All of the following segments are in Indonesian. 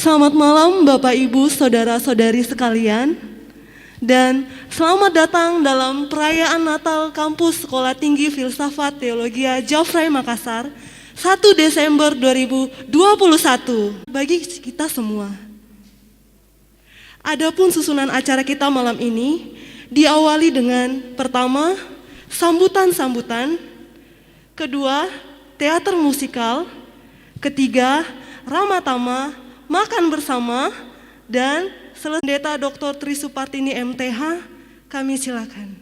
Selamat malam Bapak Ibu Saudara-saudari sekalian, dan selamat datang dalam perayaan Natal Kampus Sekolah Tinggi Filsafat Teologia Geoffrey Makassar 1 Desember 2021 bagi kita semua. Adapun susunan acara kita malam ini diawali dengan pertama, sambutan-sambutan, kedua, teater musikal, ketiga, ramah-tamah, makan bersama, dan Pendeta Dr. Tri Supartini MTH, kami silakan.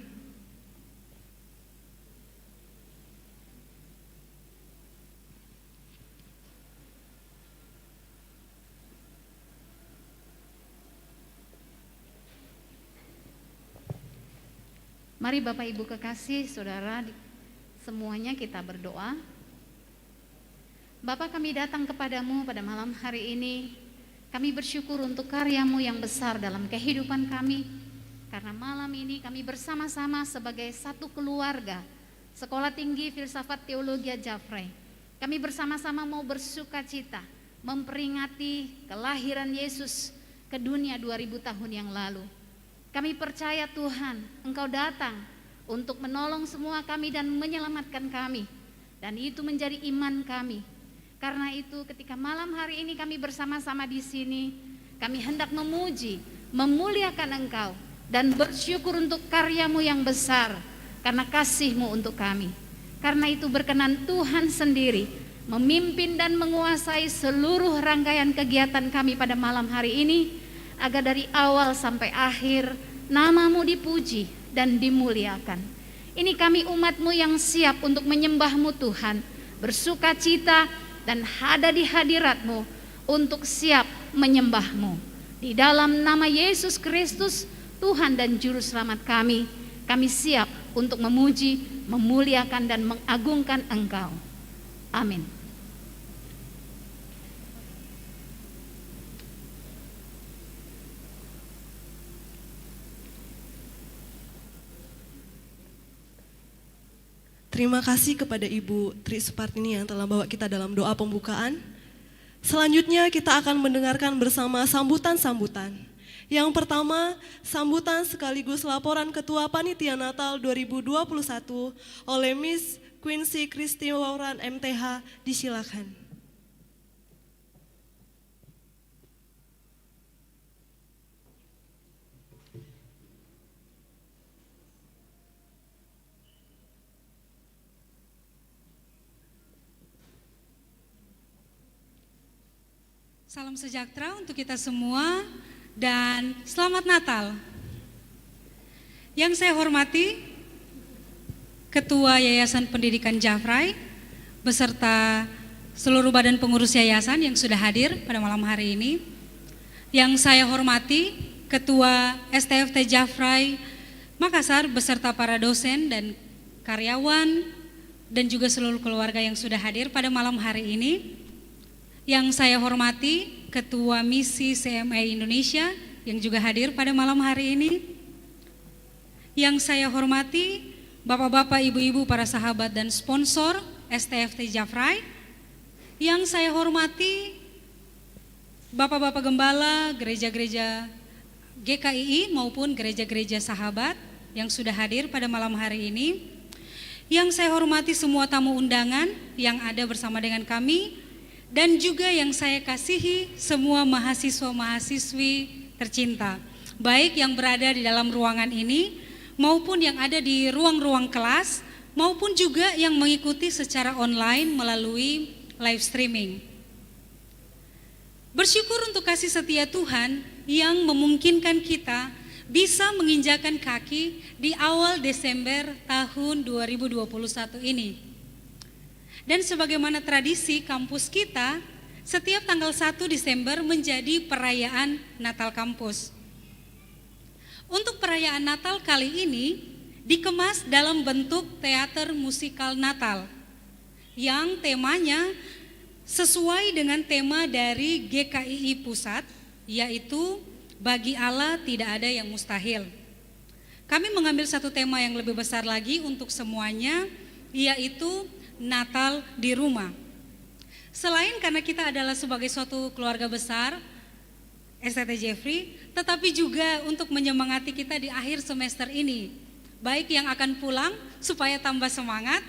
Mari Bapak Ibu kekasih, saudara, semuanya kita berdoa. Bapa, kami datang kepadamu pada malam hari ini. Kami bersyukur untuk karya-Mu yang besar dalam kehidupan kami. Karena malam ini kami bersama-sama sebagai satu keluarga Sekolah Tinggi Filsafat Teologia Geoffrey. Kami bersama-sama mau bersuka cita memperingati kelahiran Yesus ke dunia 2000 tahun yang lalu. Kami percaya Tuhan, Engkau datang untuk menolong semua kami dan menyelamatkan kami. Dan itu menjadi iman kami. Karena itu ketika malam hari ini kami bersama-sama di sini, kami hendak memuji, memuliakan Engkau dan bersyukur untuk karya-Mu yang besar karena kasih-Mu untuk kami. Karena itu berkenan Tuhan sendiri memimpin dan menguasai seluruh rangkaian kegiatan kami pada malam hari ini, agar dari awal sampai akhir nama-Mu dipuji dan dimuliakan. Ini kami umat-Mu yang siap untuk menyembah-Mu Tuhan, bersuka cita dan ada di hadirat-Mu untuk siap menyembah-Mu. Di dalam nama Yesus Kristus, Tuhan dan Juru Selamat kami, kami siap untuk memuji, memuliakan dan mengagungkan Engkau. Amin. Terima kasih kepada Ibu Tri Supartini yang telah bawa kita dalam doa pembukaan. Selanjutnya kita akan mendengarkan bersama sambutan-sambutan. Yang pertama, sambutan sekaligus laporan Ketua Panitia Natal 2021 oleh Miss Quincy Kristiawan MTH, disilakan. Salam sejahtera untuk kita semua dan selamat Natal. Yang saya hormati Ketua Yayasan Pendidikan Geoffrey beserta seluruh badan pengurus yayasan yang sudah hadir pada malam hari ini. Yang saya hormati Ketua STFT Geoffrey Makassar beserta para dosen dan karyawan dan juga seluruh keluarga yang sudah hadir pada malam hari ini. Yang saya hormati Ketua Misi CMA Indonesia yang juga hadir pada malam hari ini. Yang saya hormati Bapak-bapak, Ibu-ibu, para sahabat dan sponsor STFT Geoffrey. Yang saya hormati Bapak-bapak Gembala gereja-gereja GKII maupun gereja-gereja sahabat yang sudah hadir pada malam hari ini. Yang saya hormati semua tamu undangan yang ada bersama dengan kami. Dan juga yang saya kasihi semua mahasiswa-mahasiswi tercinta, baik yang berada di dalam ruangan ini maupun yang ada di ruang-ruang kelas maupun juga yang mengikuti secara online melalui live streaming. Bersyukur untuk kasih setia Tuhan yang memungkinkan kita bisa menginjakan kaki di awal Desember tahun 2021 ini. Dan sebagaimana tradisi kampus kita, setiap tanggal 1 Desember menjadi perayaan Natal kampus. Untuk perayaan Natal kali ini dikemas dalam bentuk teater musikal Natal yang temanya sesuai dengan tema dari GKII Pusat, yaitu bagi Allah tidak ada yang mustahil. Kami mengambil satu tema yang lebih besar lagi untuk semuanya, yaitu Natal di rumah. Selain karena kita adalah sebagai suatu keluarga besar, STT Jeffrey, tetapi juga untuk menyemangati kita di akhir semester ini. Baik yang akan pulang supaya tambah semangat,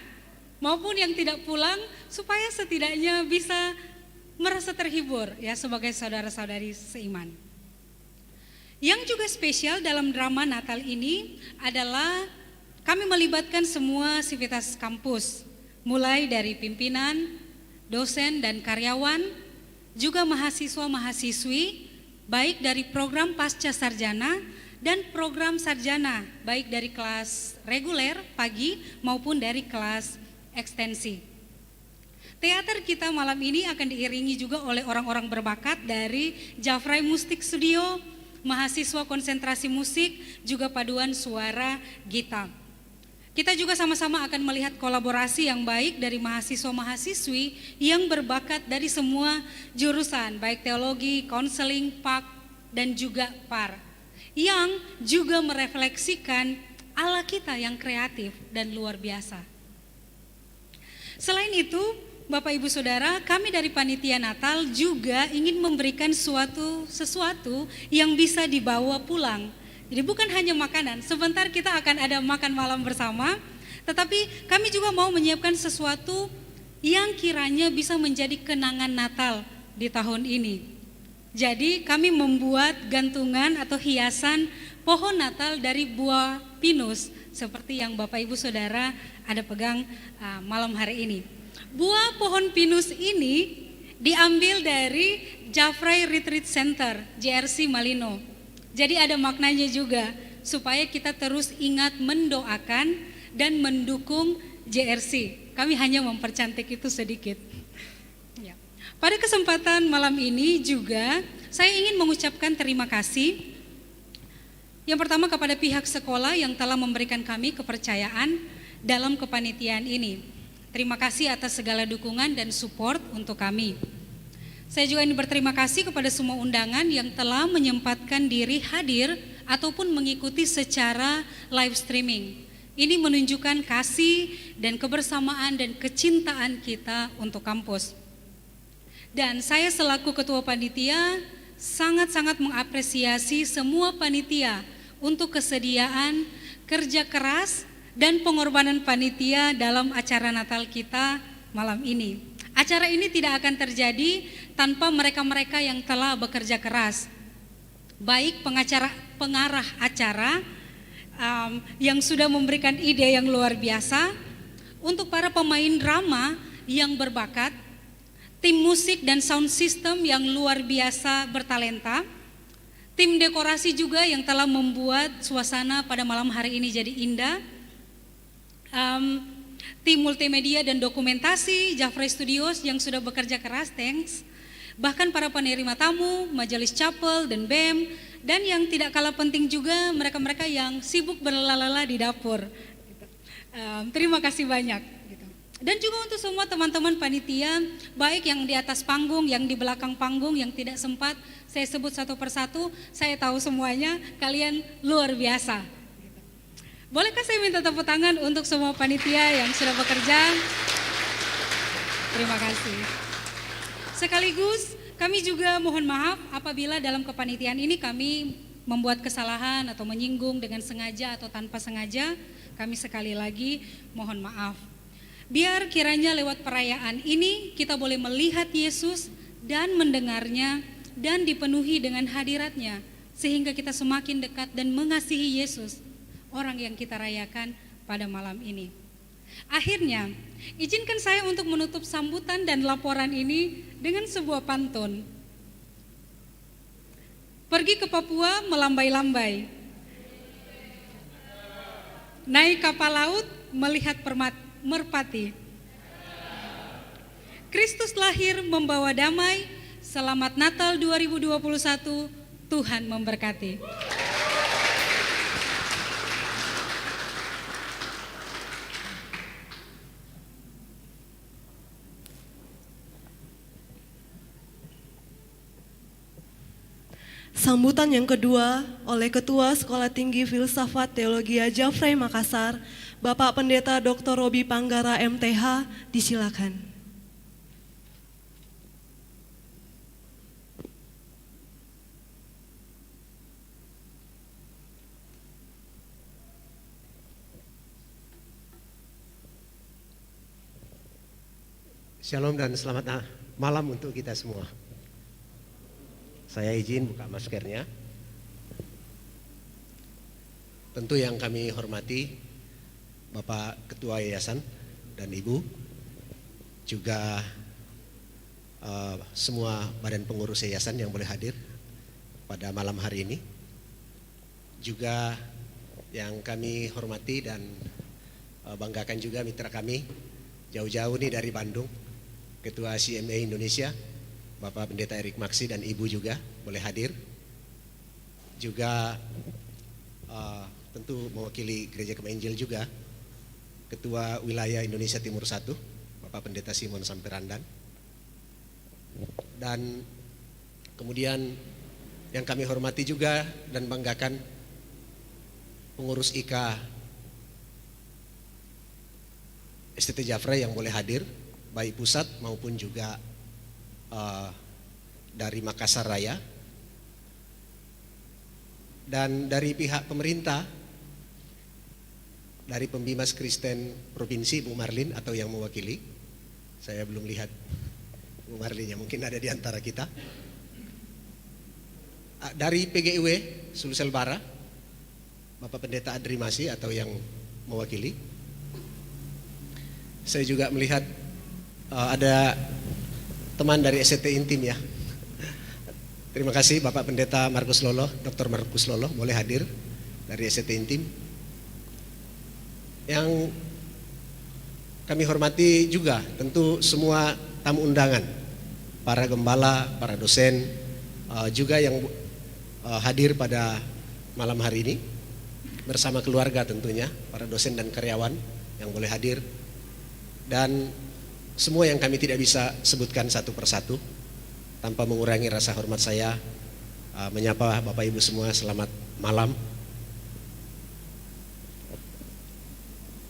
maupun yang tidak pulang supaya setidaknya bisa merasa terhibur ya sebagai saudara-saudari seiman. Yang juga spesial dalam drama Natal ini adalah kami melibatkan semua sivitas kampus, mulai dari pimpinan, dosen dan karyawan, juga mahasiswa-mahasiswi, baik dari program pasca sarjana dan program sarjana, baik dari kelas reguler pagi maupun dari kelas ekstensi. Teater kita malam ini akan diiringi juga oleh orang-orang berbakat dari Jafrai Musik Studio, mahasiswa konsentrasi musik, juga paduan suara gitar. Kita juga sama-sama akan melihat kolaborasi yang baik dari mahasiswa-mahasiswi yang berbakat dari semua jurusan, baik teologi, konseling, PAK, dan juga PAR, yang juga merefleksikan Allah kita yang kreatif dan luar biasa. Selain itu, Bapak Ibu Saudara, kami dari Panitia Natal juga ingin memberikan sesuatu yang bisa dibawa pulang. Jadi bukan hanya makanan, sebentar kita akan ada makan malam bersama, tetapi kami juga mau menyiapkan sesuatu yang kiranya bisa menjadi kenangan Natal di tahun ini. Jadi kami membuat gantungan atau hiasan pohon Natal dari buah pinus, seperti yang Bapak Ibu Saudara ada pegang malam hari ini. Buah pohon pinus ini diambil dari Jafrai Retreat Center, JRC Malino. Jadi ada maknanya juga, supaya kita terus ingat mendoakan dan mendukung JRC. Kami hanya mempercantik itu sedikit. Ya. Pada kesempatan malam ini juga, saya ingin mengucapkan terima kasih. Yang pertama kepada pihak sekolah yang telah memberikan kami kepercayaan dalam kepanitiaan ini. Terima kasih atas segala dukungan dan support untuk kami. Saya juga ingin berterima kasih kepada semua undangan yang telah menyempatkan diri hadir ataupun mengikuti secara live streaming. Ini menunjukkan kasih dan kebersamaan dan kecintaan kita untuk kampus. Dan saya selaku ketua panitia sangat-sangat mengapresiasi semua panitia untuk kesediaan, kerja keras, dan pengorbanan panitia dalam acara Natal kita malam ini. Acara ini tidak akan terjadi tanpa mereka-mereka yang telah bekerja keras. Baik pengarah acara yang sudah memberikan ide yang luar biasa, untuk para pemain drama yang berbakat, tim musik dan sound system yang luar biasa bertalenta, tim dekorasi juga yang telah membuat suasana pada malam hari ini jadi indah, tim multimedia dan dokumentasi Jafrai Studios yang sudah bekerja keras, thanks. Bahkan para penerima tamu, majelis chapel dan BEM, dan yang tidak kalah penting juga mereka-mereka yang sibuk berlala-lala di dapur. Terima kasih banyak. Dan juga untuk semua teman-teman panitia, baik yang di atas panggung, yang di belakang panggung, yang tidak sempat saya sebut satu persatu, saya tahu semuanya, kalian luar biasa. Bolehkah saya minta tepuk tangan untuk semua panitia yang sudah bekerja? Terima kasih. Sekaligus kami juga mohon maaf apabila dalam kepanitiaan ini kami membuat kesalahan atau menyinggung dengan sengaja atau tanpa sengaja, kami sekali lagi mohon maaf. Biar kiranya lewat perayaan ini kita boleh melihat Yesus dan mendengarnya dan dipenuhi dengan hadiratnya, sehingga kita semakin dekat dan mengasihi Yesus, orang yang kita rayakan pada malam ini. Akhirnya, izinkan saya untuk menutup sambutan dan laporan ini dengan sebuah pantun. Pergi ke Papua melambai-lambai, naik kapal laut melihat merpati. Kristus lahir membawa damai. Selamat Natal 2021, Tuhan memberkati. Sambutan yang kedua oleh Ketua Sekolah Tinggi Filsafat Teologi Jafrai Makassar, Bapak Pendeta Dr. Robi Panggara MTH, disilakan. Shalom dan selamat malam untuk kita semua. Saya izin buka maskernya. Tentu yang kami hormati Bapak Ketua Yayasan dan Ibu, juga semua badan pengurus yayasan yang boleh hadir pada malam hari ini. Juga yang kami hormati dan banggakan juga mitra kami jauh-jauh nih dari Bandung, Ketua CMA Indonesia, Bapak Pendeta Erik Maksi dan Ibu juga boleh hadir. Juga tentu mewakili Gereja Kema Injil juga, Ketua Wilayah Indonesia Timur 1, Bapak Pendeta Simon Samperandan. Dan kemudian yang kami hormati juga dan banggakan pengurus IKA STT Jafrey yang boleh hadir, baik pusat maupun juga dari Makassar Raya. Dan dari pihak pemerintah, dari Pembimas Kristen Provinsi Bu Marlin atau yang mewakili, saya belum lihat Bu Marlinnya, mungkin ada di antara kita. Dari PGIW Sulsel Bara, Bapak Pendeta Adri Masi atau yang mewakili. Saya juga melihat ada teman dari ST Intim ya. Terima kasih Bapak Pendeta Markus Lolo, Dr. Markus Lolo boleh hadir dari ST Intim. Yang kami hormati juga tentu semua tamu undangan, para gembala, para dosen, juga yang hadir pada malam hari ini bersama keluarga tentunya, para dosen dan karyawan yang boleh hadir. Dan semua yang kami tidak bisa sebutkan satu persatu, tanpa mengurangi rasa hormat saya menyapa Bapak Ibu semua selamat malam.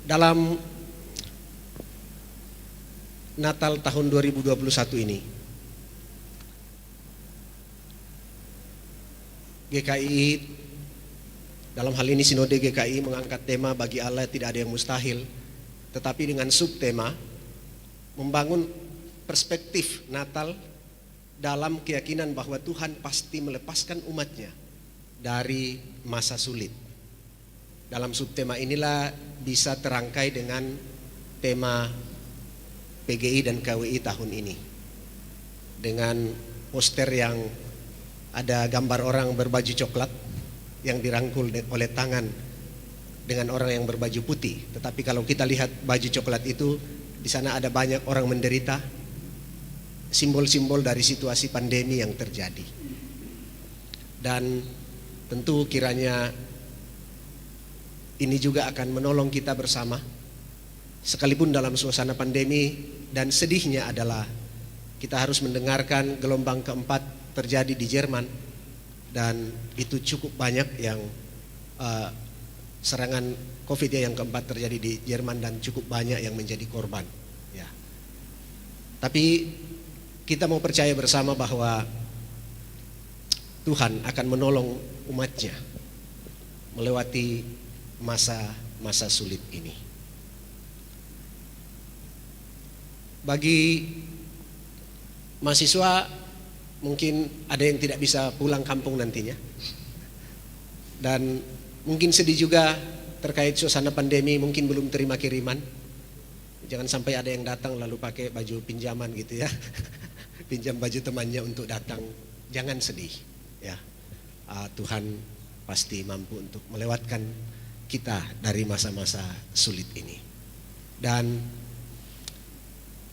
Dalam Natal tahun 2021 ini, GKI, dalam hal ini Sinode GKI mengangkat tema bagi Allah tidak ada yang mustahil, tetapi dengan subtema membangun perspektif Natal dalam keyakinan bahwa Tuhan pasti melepaskan umatnya dari masa sulit. Dalam subtema inilah bisa terangkai dengan tema PGI dan KWI tahun ini, dengan poster yang ada gambar orang berbaju coklat yang dirangkul oleh tangan dengan orang yang berbaju putih. Tetapi kalau kita lihat baju coklat itu, di sana ada banyak orang menderita, simbol-simbol dari situasi pandemi yang terjadi. Dan tentu kiranya ini juga akan menolong kita bersama, sekalipun dalam suasana pandemi. Dan sedihnya adalah kita harus mendengarkan gelombang keempat terjadi di Jerman, dan itu cukup banyak yang serangan COVID ya, yang keempat terjadi di Jerman, dan cukup banyak yang menjadi korban ya. Tapi kita mau percaya bersama bahwa Tuhan akan menolong umatnya melewati masa-masa sulit ini. Bagi mahasiswa mungkin ada yang tidak bisa pulang kampung nantinya, dan mungkin sedih juga terkait suasana pandemi, mungkin belum terima kiriman. Jangan sampai ada yang datang lalu pakai baju pinjaman gitu ya. Pinjam baju temannya untuk datang. Jangan sedih ya. Tuhan pasti mampu untuk melewatkan kita dari masa-masa sulit ini. Dan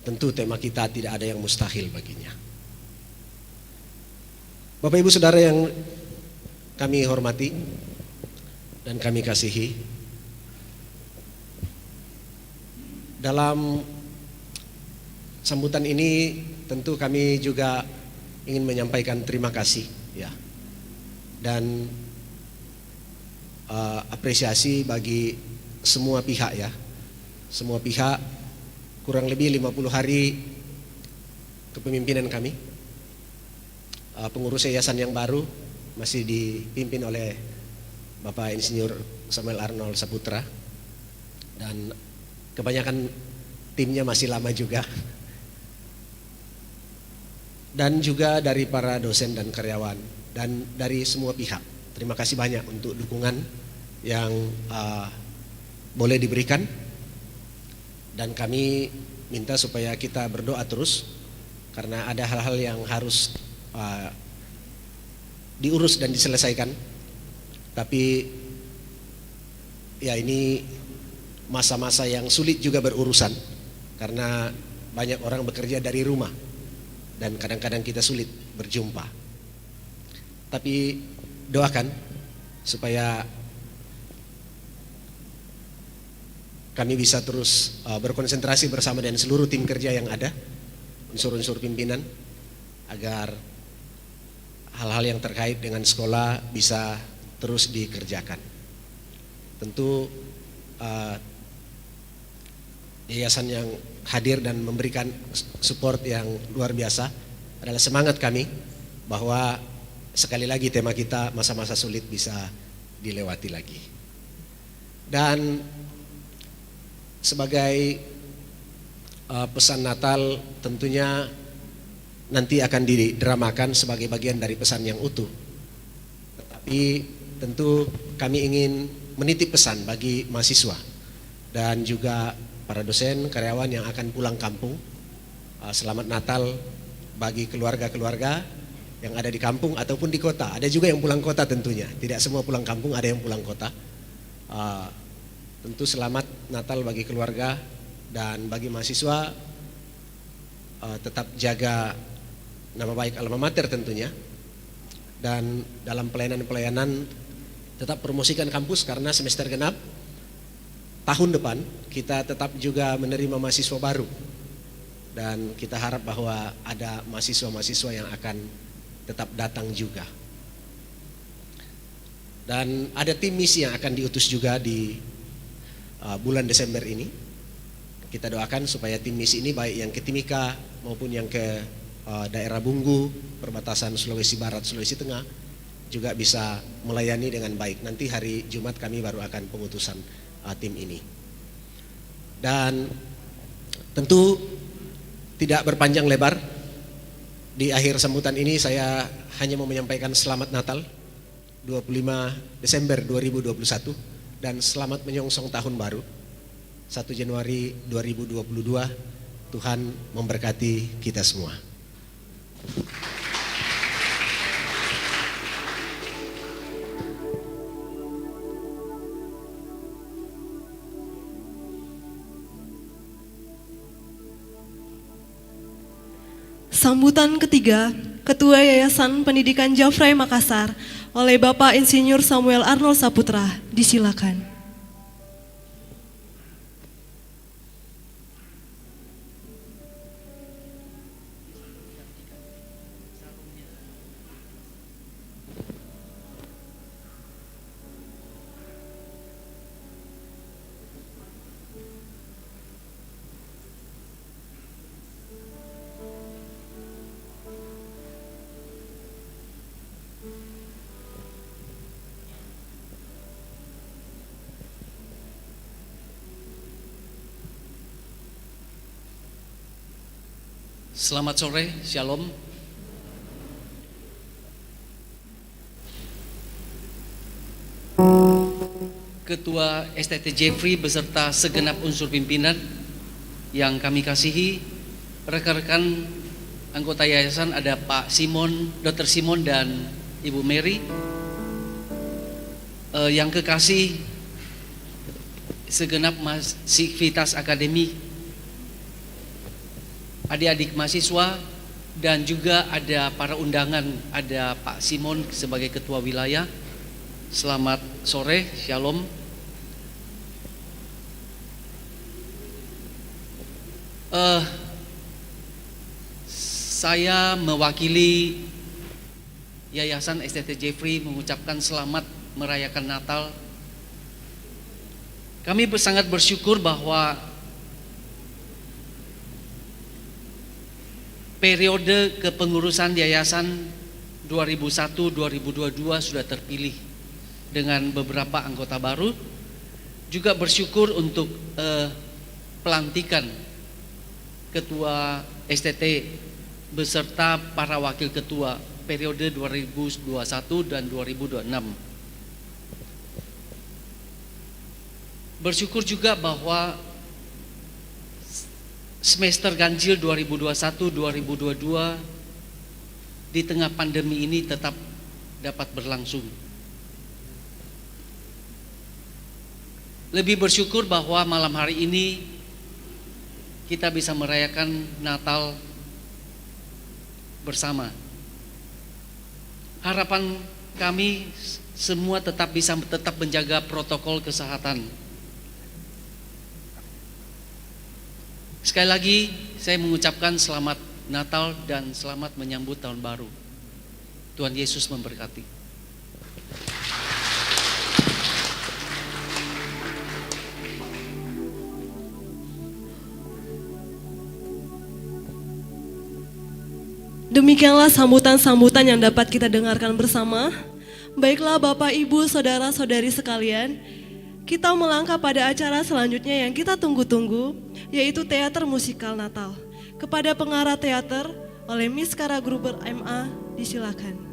tentu tema kita tidak ada yang mustahil baginya. Bapak Ibu Saudara yang kami hormati dan kami kasihi, dalam sambutan ini tentu kami juga ingin menyampaikan terima kasih ya, dan apresiasi bagi semua pihak ya. Semua pihak, kurang lebih 50 hari kepemimpinan kami, pengurus yayasan yang baru masih dipimpin oleh Bapak Insinyur Samuel Arnold Saputra, dan kebanyakan timnya masih lama juga. dan juga dari para dosen dan karyawan dan dari semua pihak. Terima kasih banyak untuk dukungan yang boleh diberikan, dan kami minta supaya kita berdoa terus karena ada hal-hal yang harus diurus dan diselesaikan. Tapi ya ini masa-masa yang sulit juga berurusan karena banyak orang bekerja dari rumah dan kadang-kadang kita sulit berjumpa. Tapi doakan supaya kami bisa terus berkonsentrasi bersama dengan seluruh tim kerja yang ada, unsur-unsur pimpinan, agar hal-hal yang terkait dengan sekolah bisa terus dikerjakan. Tentu yayasan yang hadir dan memberikan support yang luar biasa adalah semangat kami bahwa sekali lagi tema kita masa-masa sulit bisa dilewati lagi. Dan sebagai pesan Natal tentunya nanti akan didramakan sebagai bagian dari pesan yang utuh. Tetapi tentu kami ingin menitip pesan bagi mahasiswa dan juga para dosen, karyawan yang akan pulang kampung. Selamat Natal bagi keluarga-keluarga yang ada di kampung ataupun di kota. Ada juga yang pulang kota tentunya. Tidak semua pulang kampung, ada yang pulang kota. Tentu selamat Natal bagi keluarga, dan bagi mahasiswa tetap jaga nama baik alma mater tentunya. Dan dalam pelayanan-pelayanan tetap promosikan kampus karena semester genap tahun depan kita tetap juga menerima mahasiswa baru. Dan kita harap bahwa ada mahasiswa-mahasiswa yang akan tetap datang juga. Dan ada tim misi yang akan diutus juga di bulan Desember ini. Kita doakan supaya tim misi ini baik yang ke Timika maupun yang ke daerah Bunggu, perbatasan Sulawesi Barat, Sulawesi Tengah juga bisa melayani dengan baik. Nanti hari Jumat kami baru akan pengutusan tim ini. Dan tentu tidak berpanjang lebar, di akhir sambutan ini saya hanya mau menyampaikan selamat Natal 25 Desember 2021 dan selamat menyongsong tahun baru 1 Januari 2022. Tuhan memberkati kita semua. Sambutan ketiga, Ketua Yayasan Pendidikan Jafrai Makassar oleh Bapak Insinyur Samuel Arnold Saputra, disilakan. Selamat sore, Shalom. Ketua STT Jeffrey beserta segenap unsur pimpinan yang kami kasihi, rekan-rekan anggota yayasan, ada Pak Simon, Dr. Simon dan Ibu Mary. Yang kekasih, segenap sivitas akademi, adik-adik mahasiswa, dan juga ada para undangan, ada Pak Simon sebagai ketua wilayah. Selamat sore, Shalom. Saya mewakili Yayasan STT Jeffrey mengucapkan selamat merayakan Natal. Kami sangat bersyukur bahwa periode kepengurusan yayasan 2001-2022 sudah terpilih dengan beberapa anggota baru. Juga bersyukur untuk pelantikan Ketua STT beserta para wakil ketua periode 2021 dan 2026. Bersyukur juga bahwa semester ganjil 2021-2022 di tengah pandemi ini tetap dapat berlangsung. Lebih bersyukur bahwa malam hari ini kita bisa merayakan Natal bersama. Harapan kami semua tetap bisa menjaga protokol kesehatan. Sekali lagi saya mengucapkan selamat Natal dan selamat menyambut tahun baru. Tuhan Yesus memberkati. Demikianlah sambutan-sambutan yang dapat kita dengarkan bersama. Baiklah Bapak, Ibu, Saudara-saudari sekalian, kita melangkah pada acara selanjutnya yang kita tunggu-tunggu, yaitu teater musikal Natal. Kepada pengarah teater oleh Miss Kara Gruber MA, disilakan.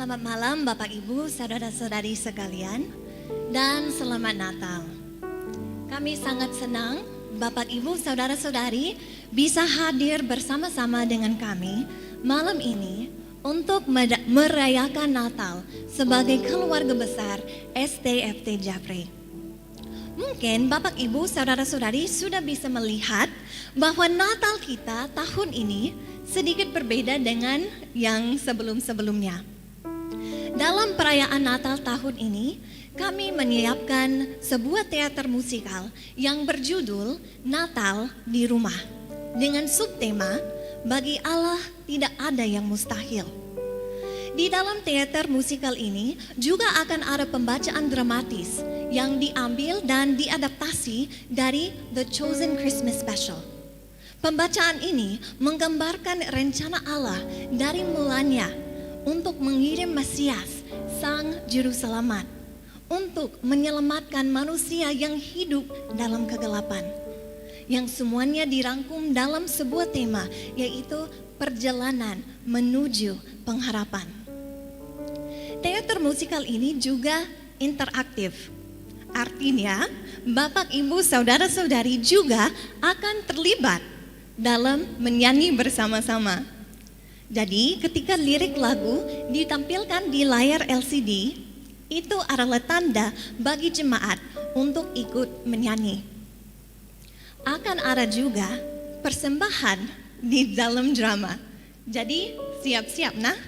Selamat malam Bapak Ibu, Saudara-saudari sekalian, dan selamat Natal. Kami sangat senang Bapak Ibu, Saudara-saudari bisa hadir bersama-sama dengan kami malam ini untuk merayakan Natal sebagai keluarga besar STFT Japri. Mungkin Bapak Ibu, Saudara-saudari sudah bisa melihat bahwa Natal kita tahun ini sedikit berbeda dengan yang sebelum-sebelumnya. Dalam perayaan Natal tahun ini, kami menyiapkan sebuah teater musikal yang berjudul Natal di Rumah dengan subtema Bagi Allah Tidak Ada Yang Mustahil. Di dalam teater musikal ini juga akan ada pembacaan dramatis yang diambil dan diadaptasi dari The Chosen Christmas Special. Pembacaan ini menggambarkan rencana Allah dari mulanya untuk mengirim Mesias, Sang Juru Selamat, untuk menyelamatkan manusia yang hidup dalam kegelapan. Yang semuanya dirangkum dalam sebuah tema, yaitu perjalanan menuju pengharapan. Teater musikal ini juga interaktif. Artinya, Bapak, Ibu, Saudara-saudari juga akan terlibat dalam menyanyi bersama-sama. Jadi ketika lirik lagu ditampilkan di layar LCD, itu adalah tanda bagi jemaat untuk ikut menyanyi. Akan ada juga persembahan di dalam drama. Jadi siap-siap nah.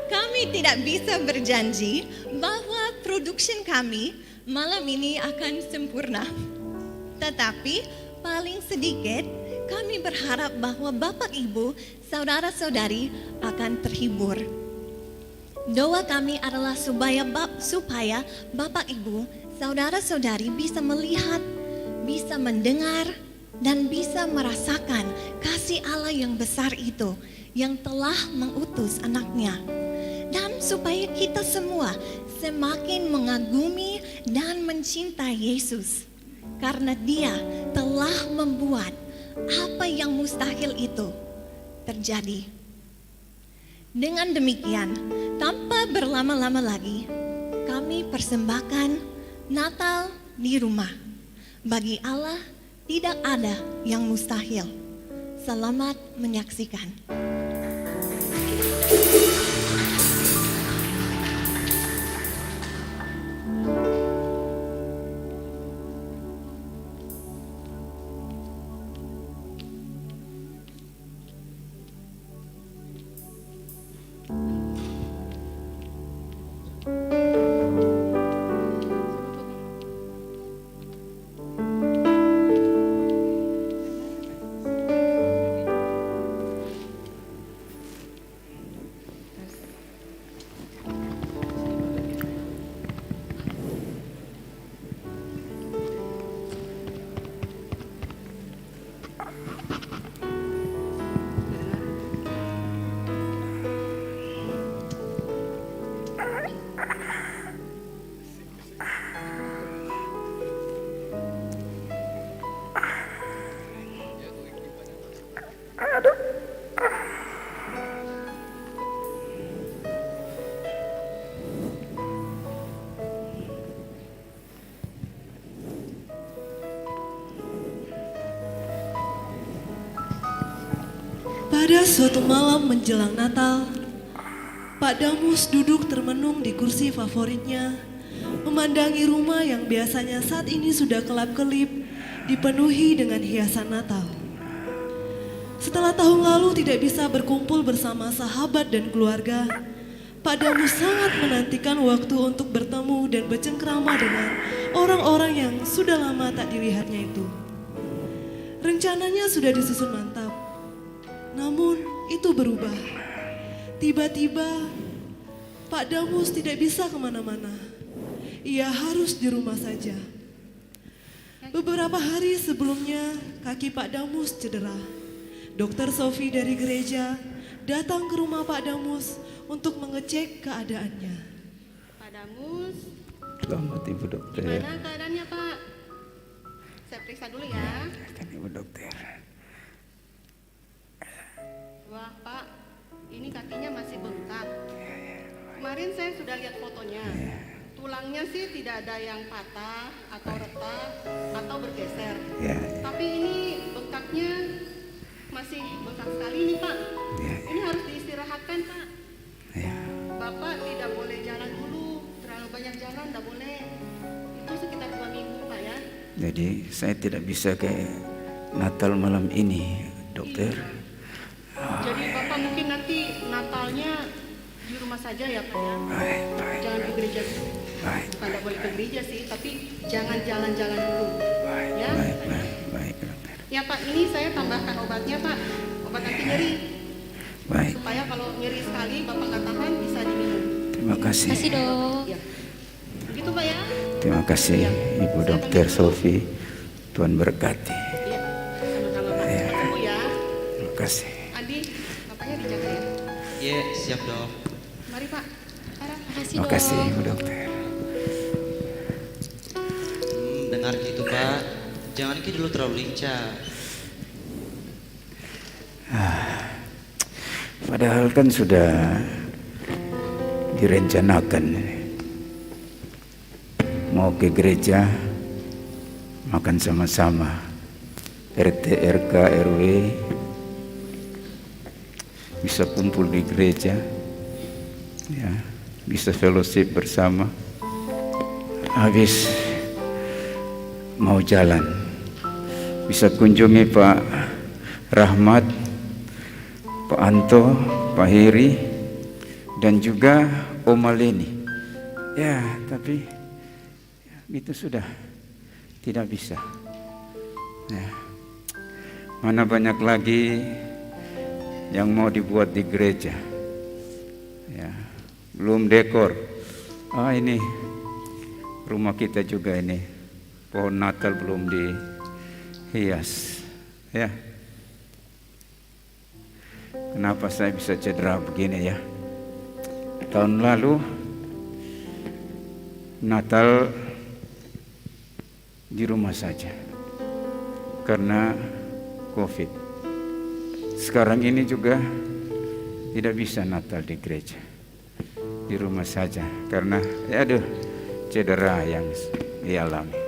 Kami tidak bisa berjanji bahwa production kami malam ini akan sempurna. Tetapi paling sedikit kami berharap bahwa Bapak, Ibu, Saudara-saudari akan terhibur. Doa kami adalah supaya Bapak, Ibu, Saudara-saudari bisa melihat, bisa mendengar, dan bisa merasakan kasih Allah yang besar itu yang telah mengutus anaknya. Dan supaya kita semua semakin mengagumi dan mencintai Yesus. Karena Dia telah membuat apa yang mustahil itu terjadi. Dengan demikian, tanpa berlama-lama lagi, kami persembahkan Natal di Rumah. Bagi Allah tidak ada yang mustahil. Selamat menyaksikan. Pada suatu malam menjelang Natal, Pak Damus duduk termenung di kursi favoritnya, memandangi rumah yang biasanya saat ini sudah kelap-kelip, dipenuhi dengan hiasan Natal. Setelah tahun lalu tidak bisa berkumpul bersama sahabat dan keluarga, Pak Damus sangat menantikan waktu untuk bertemu dan bercengkrama dengan orang-orang yang sudah lama tak dilihatnya itu. Rencananya sudah disusun mantap, namun itu berubah. Tiba-tiba Pak Damus tidak bisa kemana-mana. Ia harus di rumah saja. Beberapa hari sebelumnya kaki Pak Damus cedera. Dokter Sofi dari gereja datang ke rumah Pak Damus untuk mengecek keadaannya. Pak Damus, Selamat Ibu Dokter. gimana keadaannya Pak? Saya periksa dulu ya. Kan Ibu Dokter. Wah Pak, ini kakinya masih bengkak. Kemarin saya sudah lihat fotonya. Tulangnya sih tidak ada yang patah atau retak atau bergeser. Ya, Tapi ini bengkaknya masih bengkak sekali nih Pak. Ini harus diistirahatkan Pak. ya. Bapak tidak boleh jalan dulu, terlalu banyak jalan tidak boleh. Itu sekitar 2 minggu Pak ya. Jadi saya tidak bisa ke Natal malam ini, Dokter. Jadi Bapak mungkin nanti Natalnya di rumah saja ya Pak ya. Baik, baik, Jangan ke gereja dulu. baik, Bukan tidak boleh ke gereja sih, tapi jangan jalan-jalan dulu. baik, Ya. baik, baik, baik, Dokter. Ya Pak, ini saya tambahkan obatnya Pak. Obat anti nyeri. Baik, Supaya kalau nyeri sekali Bapak nggak tahan bisa diminum. terima kasih. Kasih dok. Ya. Begitu Pak ya. Terima kasih Ibu Dokter Sofi. Tuhan berkati. Iya. Sama-sama Pak. Ya. Cepat sembuh ya. Terima kasih. Andi, bapaknya dijaga ya. Iya, siap dok. Mari Pak. Sarah. Terima kasih Ibu Dokter. Dengar gitu Pak, jangan ki dulu terlalu lincah. Padahal kan sudah direncanakan mau ke gereja, makan sama-sama, RT, RK, RW, bisa kumpul di gereja, ya, bisa fellowship bersama. Habis mau jalan, bisa kunjungi Pak Rahmat, Pak Anto, Pak Heri, dan juga Oma Leni. Ya, tapi itu sudah tidak bisa. Ya. Mana banyak lagi yang mau dibuat di gereja. Ya, belum dekor. Ini rumah kita juga ini pohon Natal belum dihias. Ya. Kenapa saya bisa cedera begini ya? Tahun lalu Natal di rumah saja karena COVID. Sekarang ini juga tidak bisa Natal di gereja, di rumah saja karena cedera yang dialami.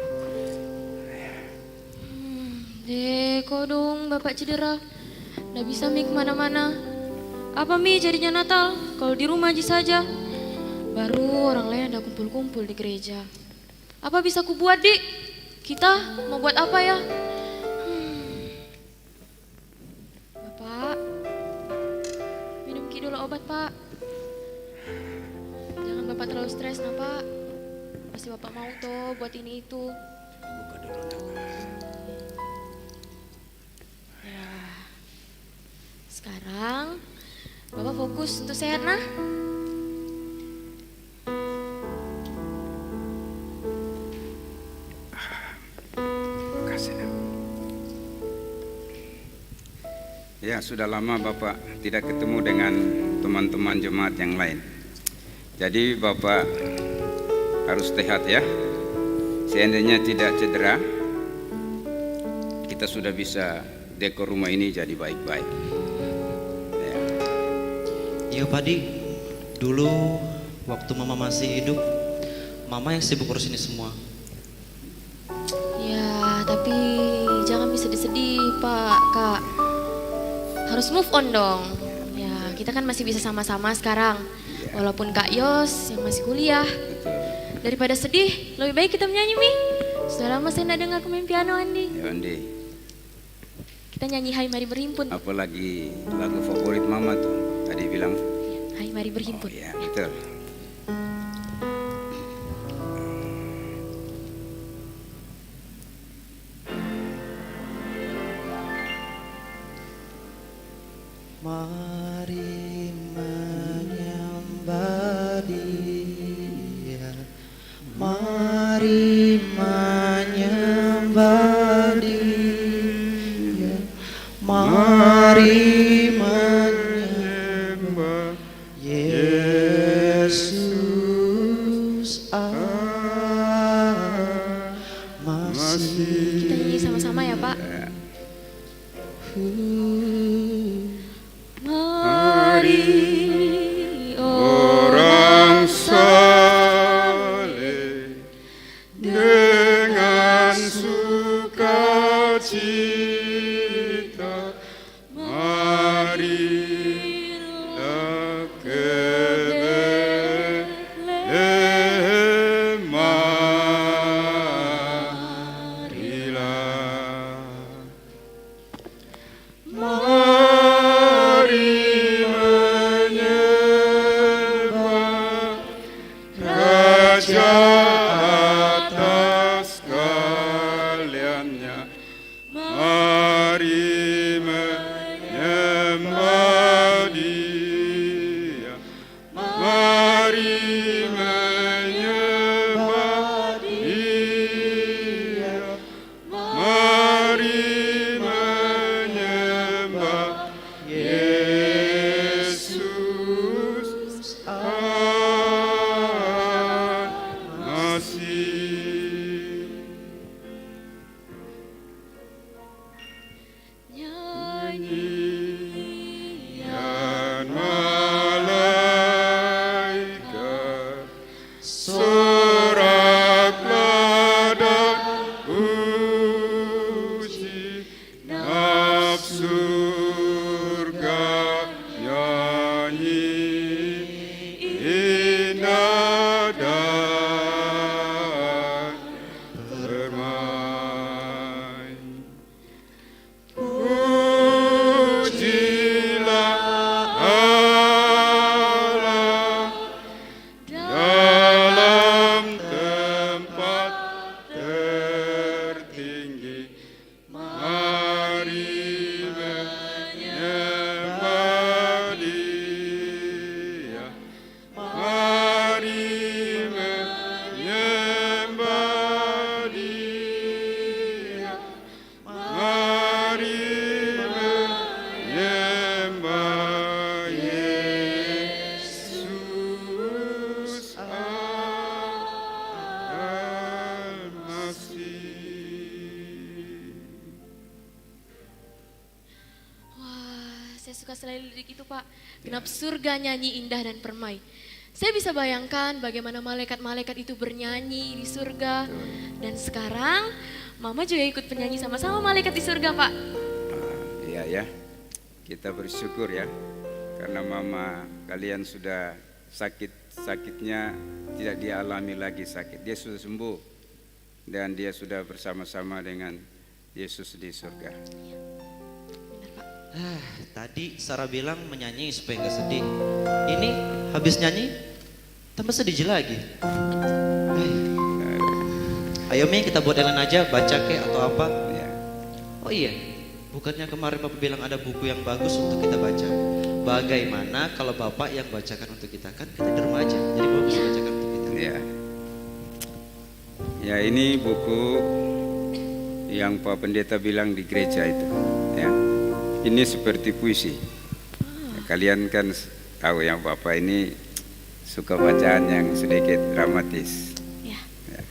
Kok dong Bapak cedera? Nggak bisa Mi kemana-mana. Apa Mi jadinya Natal? Kalau di rumah aja saja. Baru orang lain ada kumpul-kumpul di gereja. Apa bisa ku buat Dik? Kita mau buat apa ya? Bapak, minum ki dulu obat Pak. Jangan Bapak terlalu stres nah Pak. Pasti Bapak mau toh buat ini itu. Buka dulu Nak. Sekarang Bapak fokus untuk sehat nah. Kasih Nak. Ya, sudah lama Bapak tidak ketemu dengan teman-teman jemaat yang lain. Jadi Bapak harus sehat ya. Seandainya tidak cedera, kita sudah bisa dekor rumah ini jadi baik-baik. Ya. Iya Pak Di, dulu waktu Mama masih hidup, Mama yang sibuk urus ini semua. Ya, tapi jangan bisa sedih-sedih Pak, Kak. harus move on dong. Ya, kita kan masih bisa sama-sama sekarang. Walaupun Kak Yos yang masih kuliah. Daripada sedih, lebih baik kita menyanyi, Mi. Sudah lama saya tidak dengar main piano, Andi. Ya, Andi. Kita nyanyi Hai Mari Berhimpun. Apalagi lagu favorit Mama tuh. Tadi bilang. Hai Mari Berhimpun. Oh, ya, betul. Mari menyembah Dia, mari menyembah Dia, mari menyembah Yesus masih. Kita nyanyi sama-sama ya, Pak. Mari Orang saleh dengan sukacita, marilah ke Betlehem, marilah. Mari menyembah Raja atas sekaliannya. Mari menyembah Dia, mari menyembah Dia, mari menyembah Yesus masih. Nyanyian malaikat, soraklah dan puji, nafsu surga nyanyi indah dan bermain. Pujilah Allah dalam tempat tertinggi. Mari menyembah Dia, mari menyembah Dia, mari menyembah Yesus Al-Masih. Wah, saya suka sekali lirik itu, Pak. Genap surga nyanyi indah dan permai. Saya bisa bayangkan bagaimana malaikat-malaikat itu bernyanyi di surga. Dan sekarang Mama juga ikut penyanyi sama-sama malaikat di surga, Pak. Iya ya, kita bersyukur ya, karena Mama kalian sudah sakitnya tidak dialami lagi sakit. Dia sudah sembuh dan dia sudah bersama-sama dengan Yesus di surga. Tadi Sarah bilang menyanyi supaya nggak sedih. Ini habis nyanyi tambah sedih lagi. Ayo Mi, kita buat Ellen aja, baca kek atau apa? Ya. Oh iya, bukannya kemarin Bapak bilang ada buku yang bagus untuk kita baca. Bagaimana kalau Bapak yang bacakan untuk kita? Kan kita di rumah aja, jadi Bapak bisa bacakan untuk kita. Ya. Ya, ini buku yang Pak Pendeta bilang di gereja itu. Ya. Ini seperti puisi. Ya, kalian kan tahu yang Bapak ini suka bacaan yang sedikit dramatis. Ya. Ya.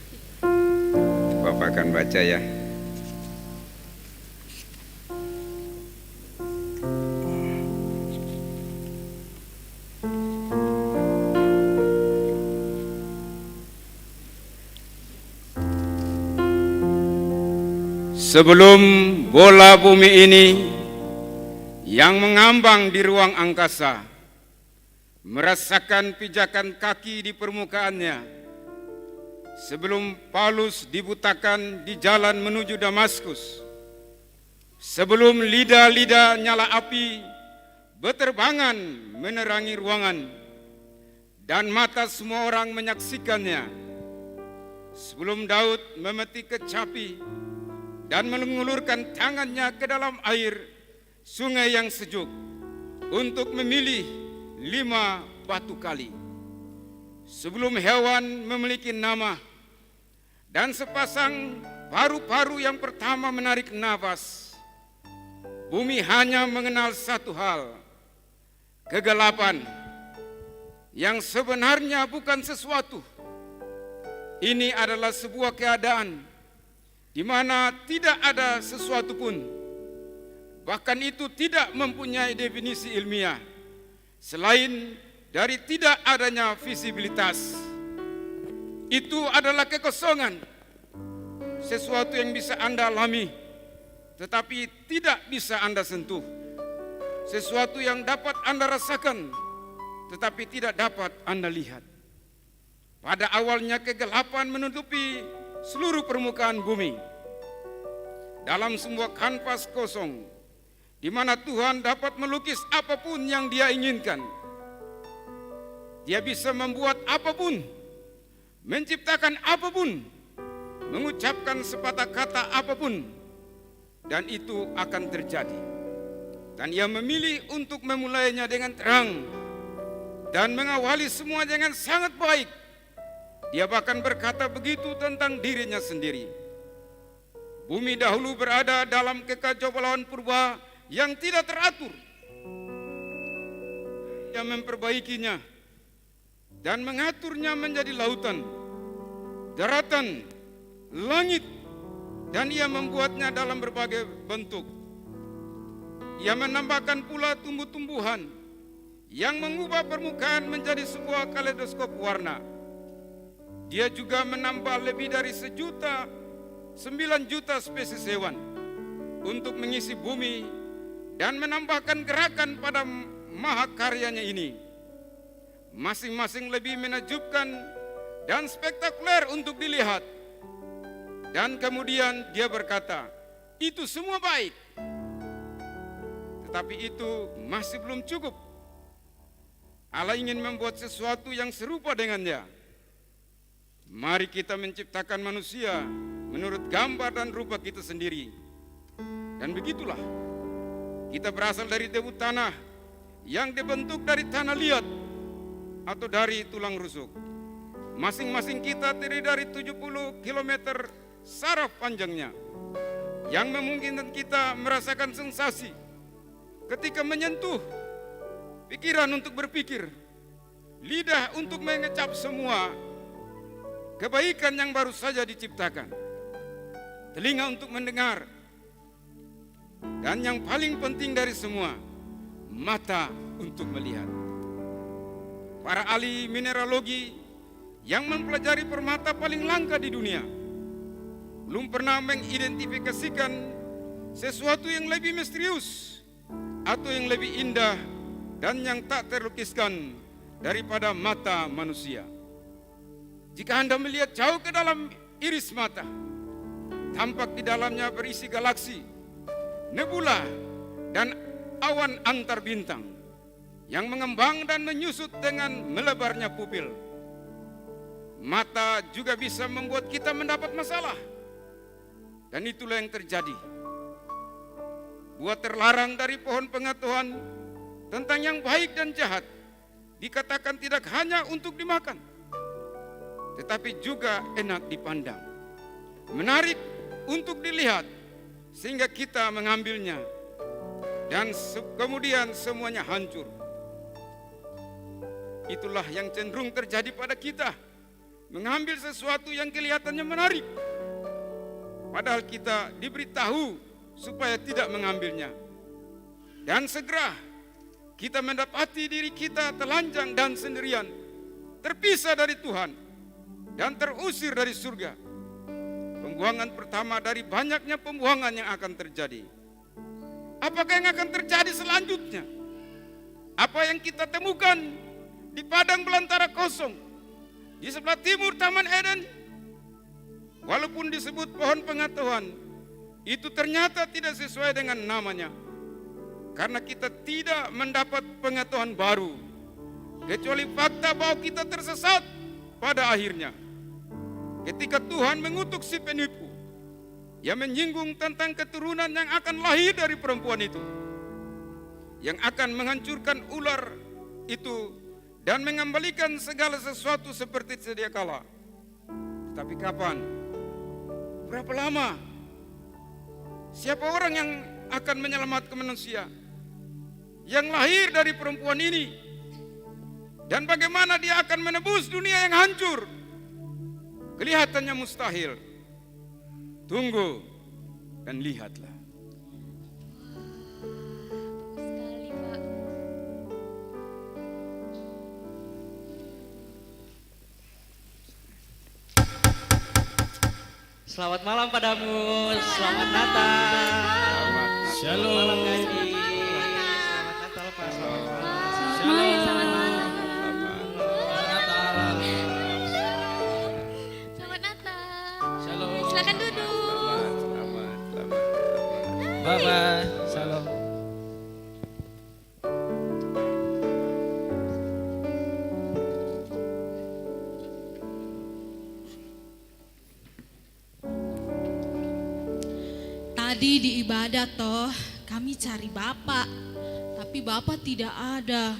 Bapak akan baca ya. Sebelum bola bumi ini yang mengambang di ruang angkasa, merasakan pijakan kaki di permukaannya, sebelum Paulus dibutakan di jalan menuju Damaskus, sebelum lidah-lidah nyala api berterbangan menerangi ruangan, dan mata semua orang menyaksikannya, sebelum Daud memetik kecapi dan mengulurkan tangannya ke dalam air sungai yang sejuk untuk memilih 5 batu kali, sebelum hewan memiliki nama dan sepasang paru-paru yang pertama menarik nafas, bumi hanya mengenal satu hal: kegelapan yang sebenarnya bukan sesuatu. Ini adalah sebuah keadaan di mana tidak ada sesuatu pun, bahkan itu tidak mempunyai definisi ilmiah selain dari tidak adanya visibilitas. Itu adalah kekosongan, sesuatu yang bisa Anda alami tetapi tidak bisa Anda sentuh, sesuatu yang dapat Anda rasakan tetapi tidak dapat Anda lihat. Pada awalnya kegelapan menutupi seluruh permukaan bumi, dalam sebuah kanvas kosong di mana Tuhan dapat melukis apapun yang Dia inginkan. Dia bisa membuat apapun, menciptakan apapun, mengucapkan sepatah kata apapun, dan itu akan terjadi. Dan Ia memilih untuk memulainya dengan terang dan mengawali semua dengan sangat baik. Dia bahkan berkata begitu tentang dirinya sendiri. Bumi dahulu berada dalam kekacauan purba yang tidak teratur. Dia memperbaikinya dan mengaturnya menjadi lautan, daratan, langit, dan Ia membuatnya dalam berbagai bentuk. Ia menambahkan pula tumbuh-tumbuhan yang mengubah permukaan menjadi sebuah kaleidoskop warna. Dia juga menambah lebih dari 9 juta spesies hewan untuk mengisi bumi dan menambahkan gerakan pada mahakaryanya ini. Masing-masing lebih menakjubkan dan spektakuler untuk dilihat. Dan kemudian Dia berkata, itu semua baik. Tetapi itu masih belum cukup. Allah ingin membuat sesuatu yang serupa dengannya. Mari kita menciptakan manusia menurut gambar dan rupa kita sendiri. Dan begitulah, kita berasal dari debu tanah yang dibentuk dari tanah liat atau dari tulang rusuk. Masing-masing kita terdiri dari 70 km saraf panjangnya, yang memungkinkan kita merasakan sensasi ketika menyentuh, pikiran untuk berpikir, lidah untuk mengecap semua kebaikan yang baru saja diciptakan, telinga untuk mendengar, dan yang paling penting dari semua, mata untuk melihat. Para ahli mineralogi yang mempelajari permata paling langka di dunia belum pernah mengidentifikasikan sesuatu yang lebih misterius atau yang lebih indah dan yang tak terlukiskan daripada mata manusia. Jika Anda melihat jauh ke dalam iris mata, tampak di dalamnya berisi galaksi, nebula, dan awan antar bintang yang mengembang dan menyusut dengan melebarnya pupil. Mata juga bisa membuat kita mendapat masalah, dan itulah yang terjadi. Buat terlarang dari pohon pengetahuan tentang yang baik dan jahat dikatakan tidak hanya untuk dimakan, tetapi juga enak dipandang, menarik untuk dilihat, sehingga kita mengambilnya, dan kemudian semuanya hancur. Itulah yang cenderung terjadi pada kita, mengambil sesuatu yang kelihatannya menarik, padahal kita diberitahu supaya tidak mengambilnya. Dan segera kita mendapati diri kita telanjang dan sendirian, terpisah dari Tuhan, dan terusir dari surga. Pembuangan pertama dari banyaknya pembuangan yang akan terjadi. Apakah yang akan terjadi selanjutnya? Apa yang kita temukan di padang belantara kosong di sebelah timur Taman Eden, walaupun disebut pohon pengetahuan, itu ternyata tidak sesuai dengan namanya. Karena kita tidak mendapat pengetahuan baru, kecuali fakta bahwa kita tersesat pada akhirnya. Ketika Tuhan mengutuk si penipu, yang menyinggung tentang keturunan yang akan lahir dari perempuan itu, yang akan menghancurkan ular itu dan mengembalikan segala sesuatu seperti sedia kala. Tetapi kapan? Berapa lama? Siapa orang yang akan menyelamatkan manusia yang lahir dari perempuan ini? Dan bagaimana dia akan menebus dunia yang hancur? Kelihatannya mustahil. Tunggu dan lihatlah. Sekali, Pak. Selamat malam padamu. Selamat Natal. Shalom. Malam gaji. Selamat Natal Pak. Selamat Natal. Shalom. Silakan duduk. Bye bye. Shalom. Tadi di ibadat toh kami cari Bapak, tapi Bapak tidak ada.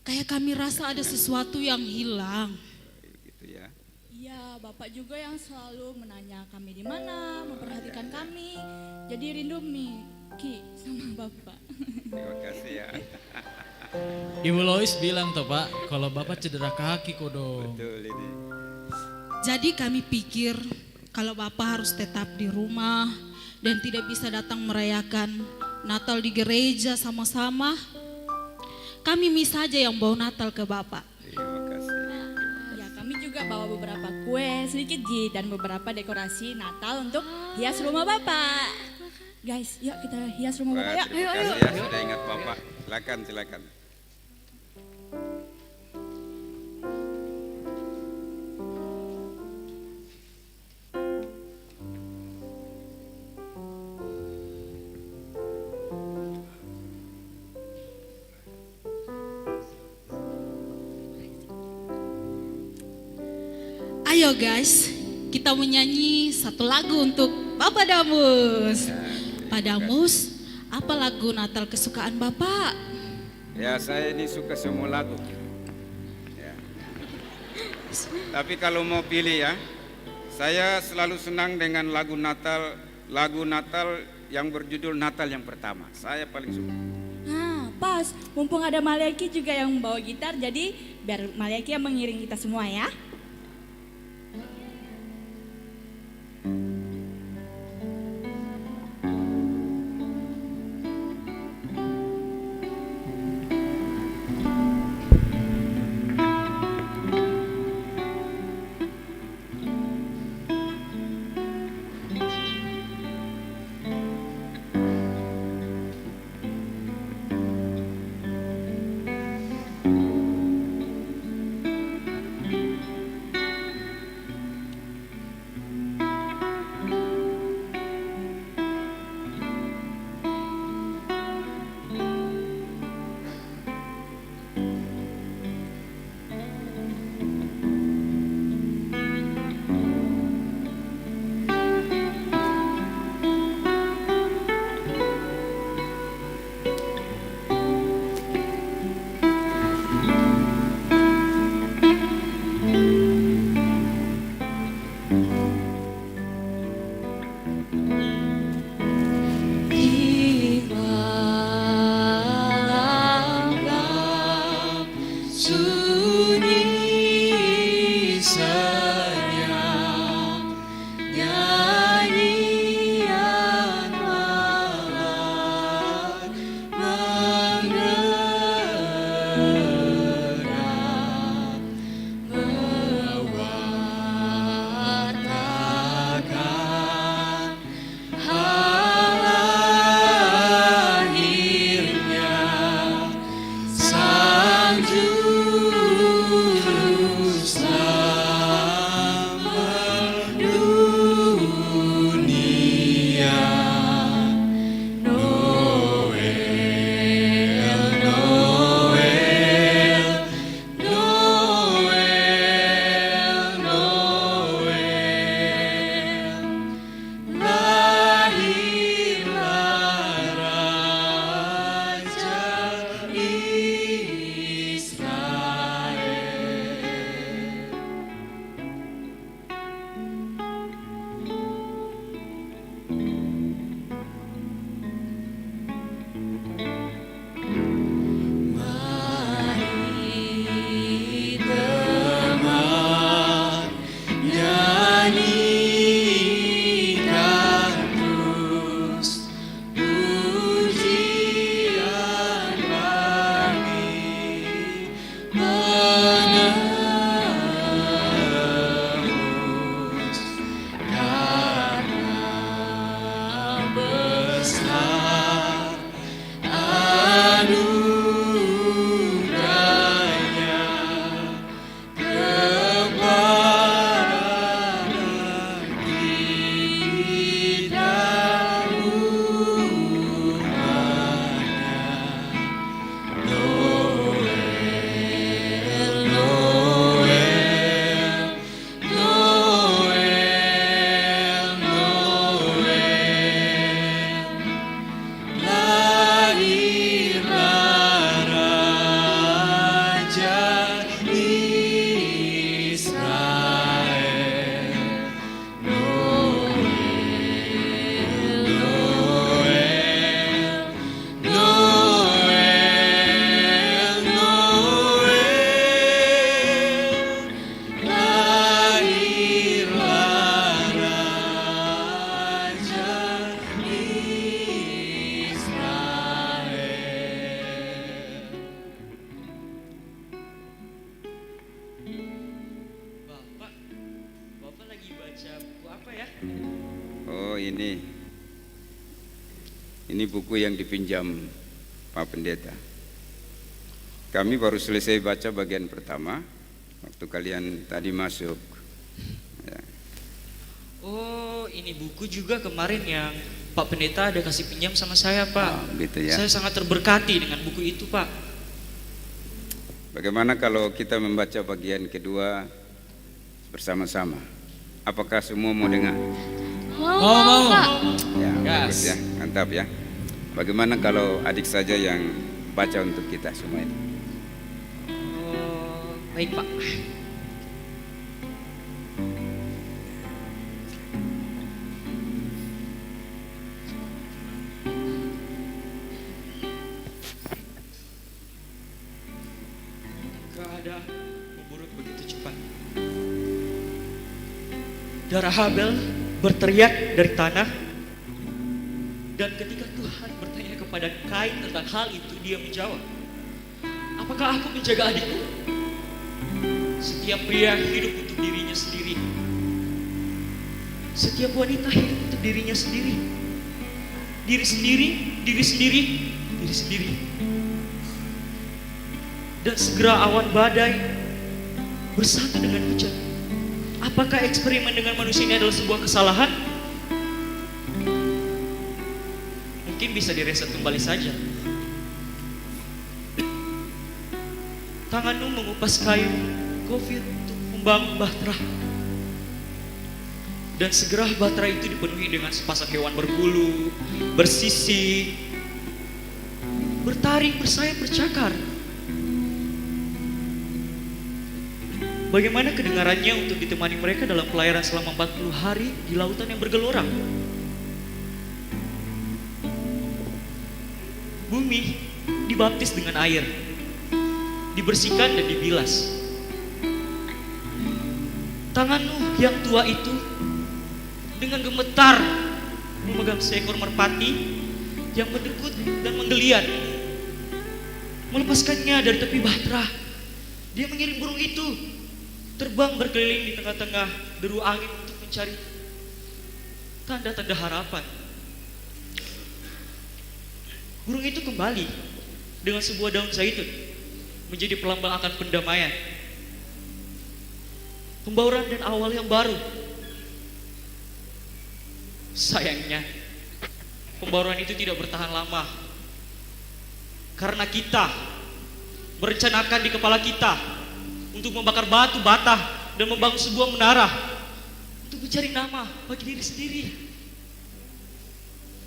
Kayak kami rasa ada sesuatu yang hilang. Gitu ya. Iya, Bapak juga yang selalu menanya kami di mana, memperhatikan kami. Jadi rindu Ki sama Bapak. Terima kasih ya. Ibu Lois bilang toh Pak, kalau Bapak cedera kaki kodong. Betul ini. Jadi kami pikir kalau Bapak harus tetap di rumah dan tidak bisa datang merayakan Natal di gereja sama-sama, kami saja yang bawa Natal ke Bapak. Terima kasih. Ya, kami juga bawa beberapa kue, sedikit Ji, dan beberapa dekorasi Natal untuk hias rumah Bapak. Guys, yuk kita hias rumah Bapak yuk. Terima kasih ya sudah ingat Bapak. Silakan, silakan. Ayo guys, kita menyanyi satu lagu untuk Bapak Damus. Pak Damus, apa lagu Natal kesukaan Bapak? Ya, saya ini suka semua lagu. Ya. Tapi kalau mau pilih ya, saya selalu senang dengan lagu Natal yang berjudul Natal yang pertama. Saya paling suka. Nah, pas, mumpung ada Maliaki juga yang bawa gitar, jadi biar Maliaki yang mengiring kita semua ya. Ini buku yang dipinjam Pak Pendeta. Kami baru selesai baca bagian pertama waktu kalian tadi masuk. Ya. Oh, ini buku juga kemarin yang Pak Pendeta ada kasih pinjam sama saya, Pak. Oh, gitu ya. Saya sangat terberkati dengan buku itu, Pak. Bagaimana kalau kita membaca bagian kedua bersama-sama? Apakah semua mau dengar? Mau, Pak. Ya, bagus ya, mantap ya. Bagaimana kalau adik saja yang baca untuk kita semua ini? Oh, baik, Pak. Keadaan memburuk begitu cepat. Darah Habel berteriak dari tanah, dan ketika Tuhan bertanya kepada Kain tentang hal itu, dia menjawab, apakah aku menjaga adikku? Setiap pria hidup untuk dirinya sendiri. Setiap wanita hidup untuk dirinya sendiri. Diri sendiri, diri sendiri, diri sendiri. Dan segera awan badai bersatu dengan hujan. Apakah eksperimen dengan manusia ini adalah sebuah kesalahan? Mungkin bisa direset kembali saja. Tanganmu mengupas kayu gofir untuk membangun bahtera. Dan segera bahtera itu dipenuhi dengan sepasang hewan berbulu, bersisi, bertaring, bersayap, bercakar. Bagaimana kedengarannya untuk ditemani mereka dalam pelayaran selama 40 hari di lautan yang bergelora? Bumi dibaptis dengan air, dibersihkan dan dibilas. Tanganmu yang tua itu dengan gemetar memegang seekor merpati yang mendekut dan menggeliat, melepaskannya dari tepi bahtera. Dia mengirim burung itu terbang berkeliling di tengah-tengah deru angin untuk mencari tanda-tanda harapan. Burung itu kembali dengan sebuah daun zaitun menjadi pelambang akan pendamaian, pembauran dan awal yang baru. Sayangnya, pembauran itu tidak bertahan lama karena kita merencanakan di kepala kita untuk membakar batu bata dan membangun sebuah menara untuk mencari nama bagi diri sendiri,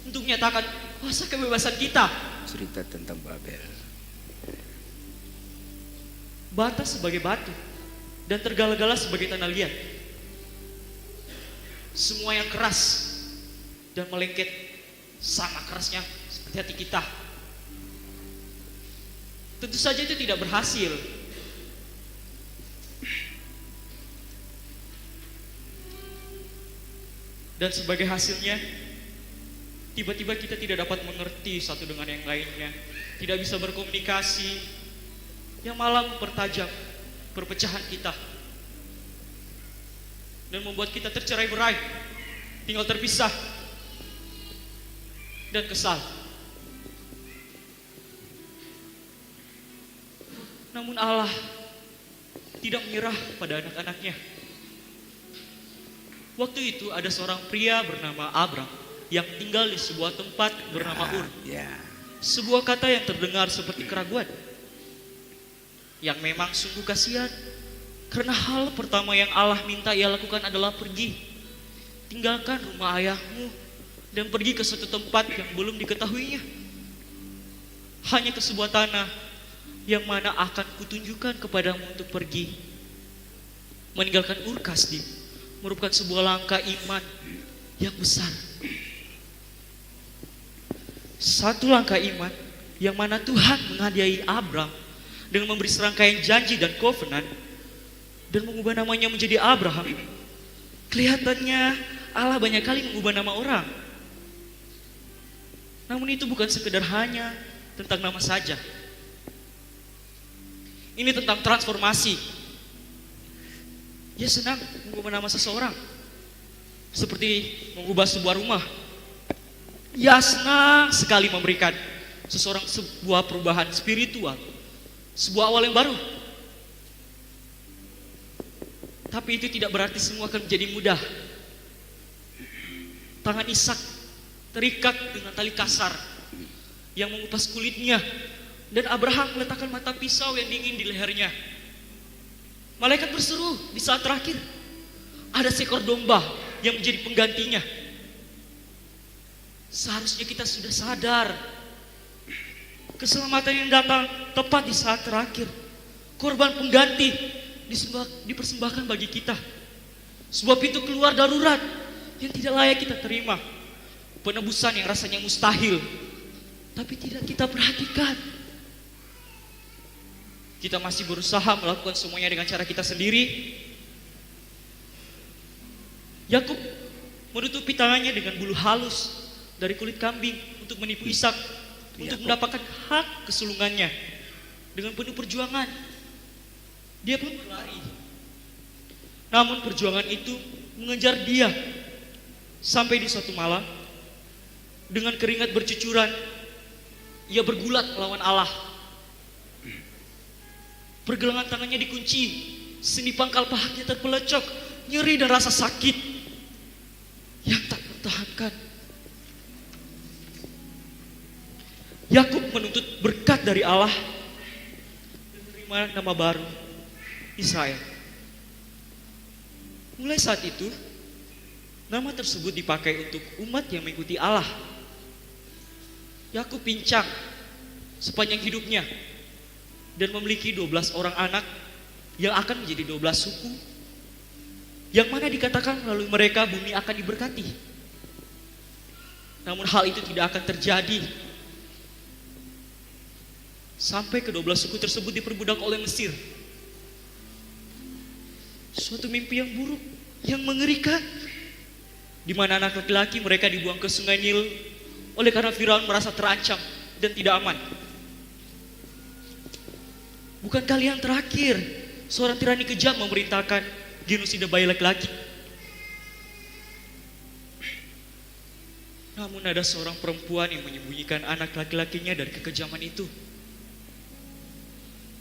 untuk menyatakan kuasa kebebasan kita. Cerita tentang Babel. Bata sebagai batu dan tergala-gala sebagai tanah liat. Semua yang keras dan melengket sama kerasnya seperti hati kita. Tentu saja itu tidak berhasil. Dan sebagai hasilnya, tiba-tiba kita tidak dapat mengerti satu dengan yang lainnya, tidak bisa berkomunikasi, yang malah mempertajam perpecahan kita dan membuat kita tercerai-berai, tinggal terpisah dan kesal. Namun Allah tidak menyerah pada anak-anaknya. Waktu itu ada seorang pria bernama Abram yang tinggal di sebuah tempat bernama Ur. Sebuah kata yang terdengar seperti keraguan, yang memang sungguh kasihan, karena hal pertama yang Allah minta ia lakukan adalah pergi, tinggalkan rumah ayahmu dan pergi ke suatu tempat yang belum diketahuinya, hanya ke sebuah tanah yang mana akan kutunjukkan kepadamu untuk pergi. Meninggalkan Ur Kasdim merupakan sebuah langkah iman yang besar. Satu langkah iman yang mana Tuhan menghadiahi Abram dengan memberi serangkaian janji dan covenant dan mengubah namanya menjadi Abraham. Kelihatannya Allah banyak kali mengubah nama orang. Namun itu bukan sekedar hanya tentang nama saja. Ini tentang transformasi. Dia senang mengubah nama seseorang, seperti mengubah sebuah rumah. Ia senang sekali memberikan seseorang sebuah perubahan spiritual, sebuah awal yang baru. Tapi itu tidak berarti semua akan menjadi mudah. Tangan Ishak terikat dengan tali kasar yang mengupas kulitnya, dan Abraham meletakkan mata pisau yang dingin di lehernya. Malaikat berseru di saat terakhir, ada seekor domba yang menjadi penggantinya. Seharusnya kita sudah sadar keselamatan yang datang tepat di saat terakhir. Korban pengganti dipersembahkan bagi kita. Sebuah pintu keluar darurat yang tidak layak kita terima. Penebusan yang rasanya mustahil, tapi tidak kita perhatikan. Kita masih berusaha melakukan semuanya dengan cara kita sendiri. Yakub menutupi tangannya dengan bulu halus dari kulit kambing untuk menipu Ishak, untuk mendapatkan hak kesulungannya. Dengan penuh perjuangan, dia pun berlari. Namun perjuangan itu mengejar dia sampai di suatu malam, dengan keringat bercucuran, ia bergulat melawan Allah. Pergelangan tangannya dikunci, sendi pangkal pahanya terpelecok, nyeri dan rasa sakit yang tak tertahankan. Yakub menuntut berkat dari Allah dan menerima nama baru, Israel. Mulai saat itu, nama tersebut dipakai untuk umat yang mengikuti Allah. Yakub pincang sepanjang hidupnya dan memiliki 12 orang anak yang akan menjadi 12 suku, yang mana dikatakan melalui mereka bumi akan diberkati. Namun hal itu tidak akan terjadi sampai ke-12 suku tersebut diperbudak oleh Mesir. Suatu mimpi yang buruk, yang mengerikan, di mana anak laki-laki mereka dibuang ke sungai Nil oleh karena Firaun merasa terancam dan tidak aman. Bukan kali yang terakhir seorang tirani kejam memerintahkan genosida bayi laki-laki. Namun ada seorang perempuan yang menyembunyikan anak laki-lakinya dari kekejaman itu.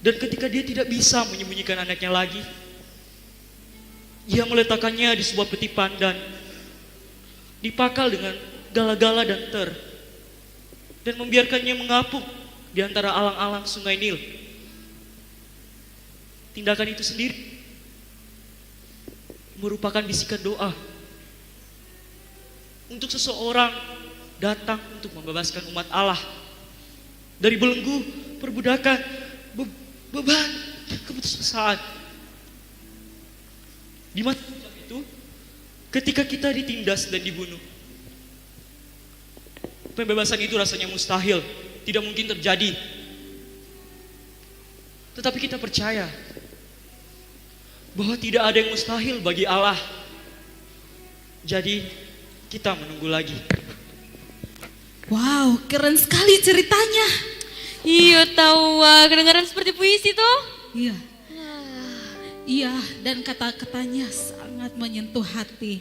Dan ketika dia tidak bisa menyembunyikan anaknya lagi, ia meletakkannya di sebuah peti pandan, dipakal dengan gala-gala dan ter, dan membiarkannya mengapung di antara alang-alang sungai Nil. Tindakan itu sendiri merupakan bisikan doa untuk seseorang datang untuk membebaskan umat Allah dari belenggu perbudakan, beban, keputusasaan. Di masa itu, ketika kita ditindas dan dibunuh, pembebasan itu rasanya mustahil, tidak mungkin terjadi. Tetapi kita percaya bahwa tidak ada yang mustahil bagi Allah. Jadi kita menunggu lagi. Wow, keren sekali ceritanya. Iya tahu, wah, kedengaran seperti puisi tuh. Iya. Iya, dan kata-katanya sangat menyentuh hati.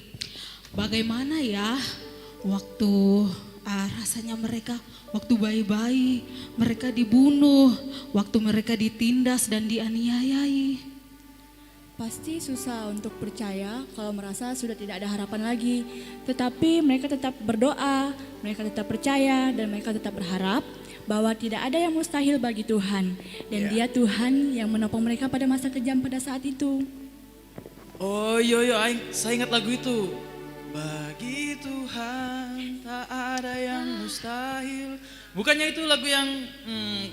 Bagaimana ya waktu rasanya mereka, waktu bayi-bayi mereka dibunuh, waktu mereka ditindas dan dianiayai. Pasti susah untuk percaya kalau merasa sudah tidak ada harapan lagi. Tetapi mereka tetap berdoa, mereka tetap percaya, dan mereka tetap berharap bahwa tidak ada yang mustahil bagi Tuhan. Dan Dia Tuhan yang menopang mereka pada masa kejam pada saat itu. Oh iya, saya ingat lagu itu. Bagi Tuhan tak ada yang mustahil. Bukannya itu lagu yang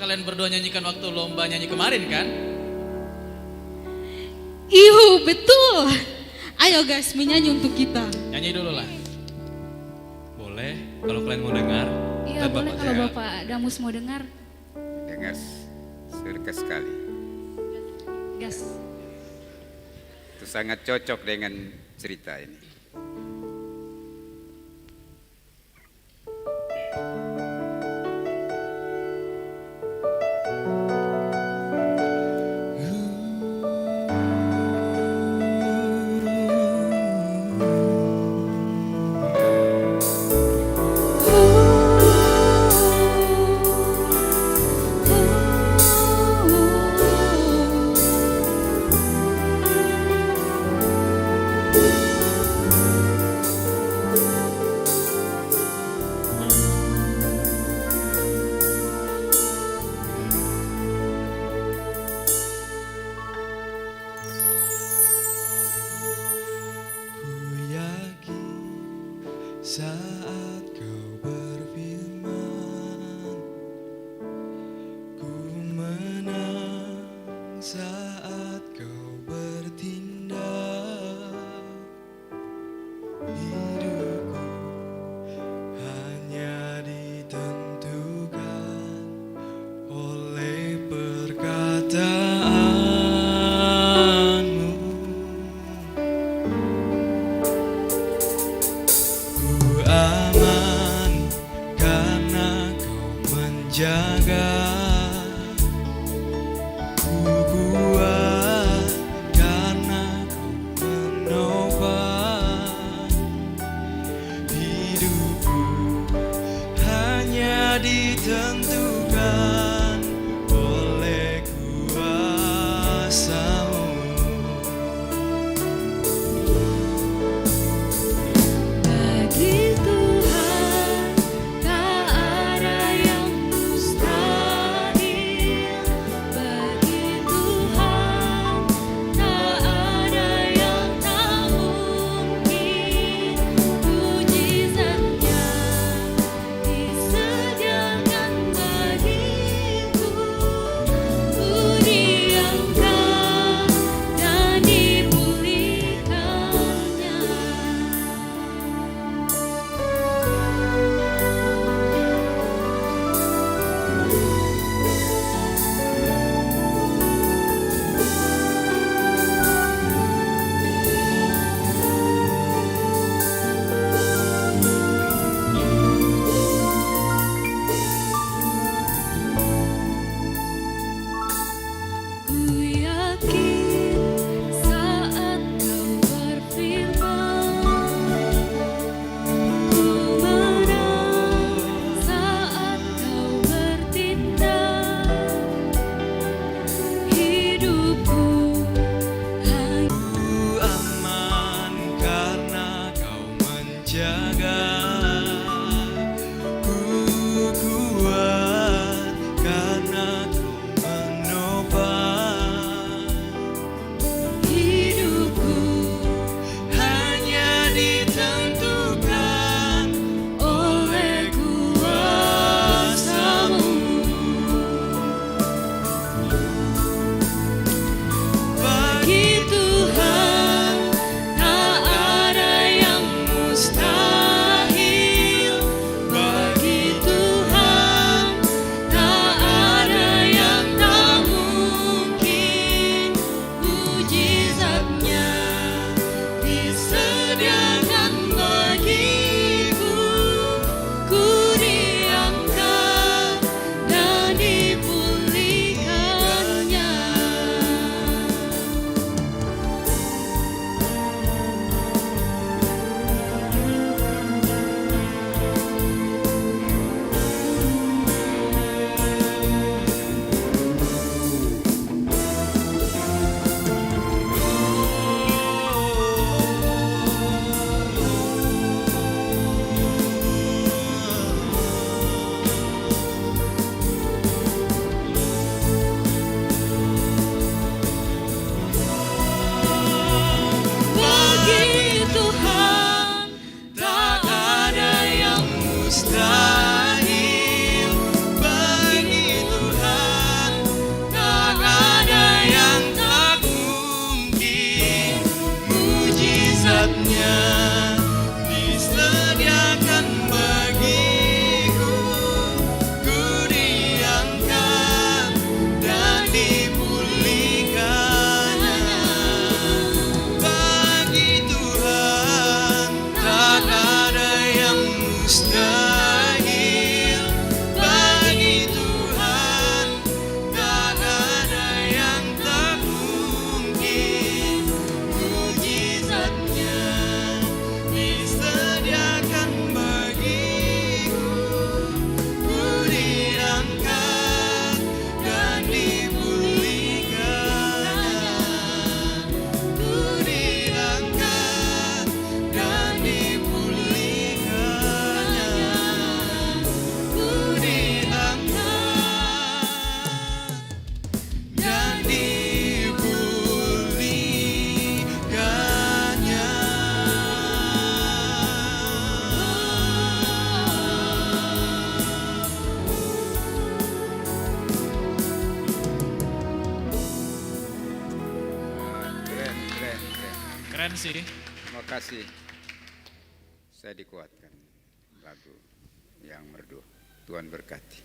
kalian berdua nyanyikan waktu lomba nyanyi kemarin kan? Ihu, betul. Ayo guys, menyanyi untuk kita. Nyanyi dulu lah. Boleh, kalau kalian mau dengar. Iya boleh kalau Bapak Damus mau dengar. Dengar surga sekali. Gas. Itu sangat cocok dengan cerita ini. Oh menjaga, ku kuat karena kau menopang hidupku, hanya ditentukan oleh kuasa-Mu. Bagi Tuhan tak ada yang mustahil. Bagi Tuhan tak ada yang tak mungkin. Mujizatnya disediakan bagiku. Ku diangkat dan dipulihkannya. Ku yakin saat Kau berfirman, ku menang saat Kau bertindak. Hidupku Aman karena Kau menjaga, ku kuat karena Kau menopang hidupku hanya ditentukan oleh kuasa-Mu. Bagi Tuhan tak ada yang mustahil. Bagi Tuhan tak ada yang tak mungkin. Mujizatnya disediakan bagiku. Ku diangkat dan dipulihkannya. Bagi Tuhan tak ada yang mustahil. Bagi Tuhan tak ada yang tak mungkin. Mujizatnya disediakan bagiku. Ku diangkat dan dipulihkannya. Bagi Tuhan tak ada yang mustahil. Bagi Tuhan tak ada yang tak mungkin. Mujizatnya disediakan bagiku. Ku diangkat dan dipulihkannya. Ku diangkat dan dipulihkannya. Ku diangkat dan dipulihkannya. Keren, keren, keren. Keren sih. Terima kasih. Saya dikuatkan lagu yang merdu. Tuhan berkati.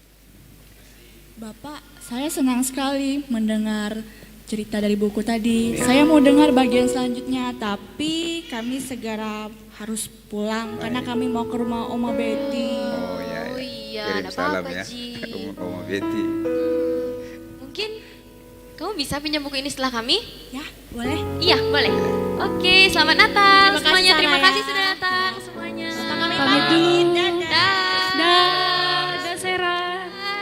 Bapak, saya senang sekali mendengar cerita dari buku tadi. Saya mau dengar bagian selanjutnya, tapi kami segera harus pulang karena kami mau ke rumah Oma Betty. Oh ya. Oh iya, kirim ada salam apa-apa, ya. Ji. Oma Betty. Mungkin kamu bisa pinjam buku ini setelah kami? Ya, boleh. Iya, boleh. Oke, selamat Natal Terima kasih, semuanya. Terima Sarah, kasih ya. sudah datang semuanya. Pamit dulu. Dah. Dah Sera.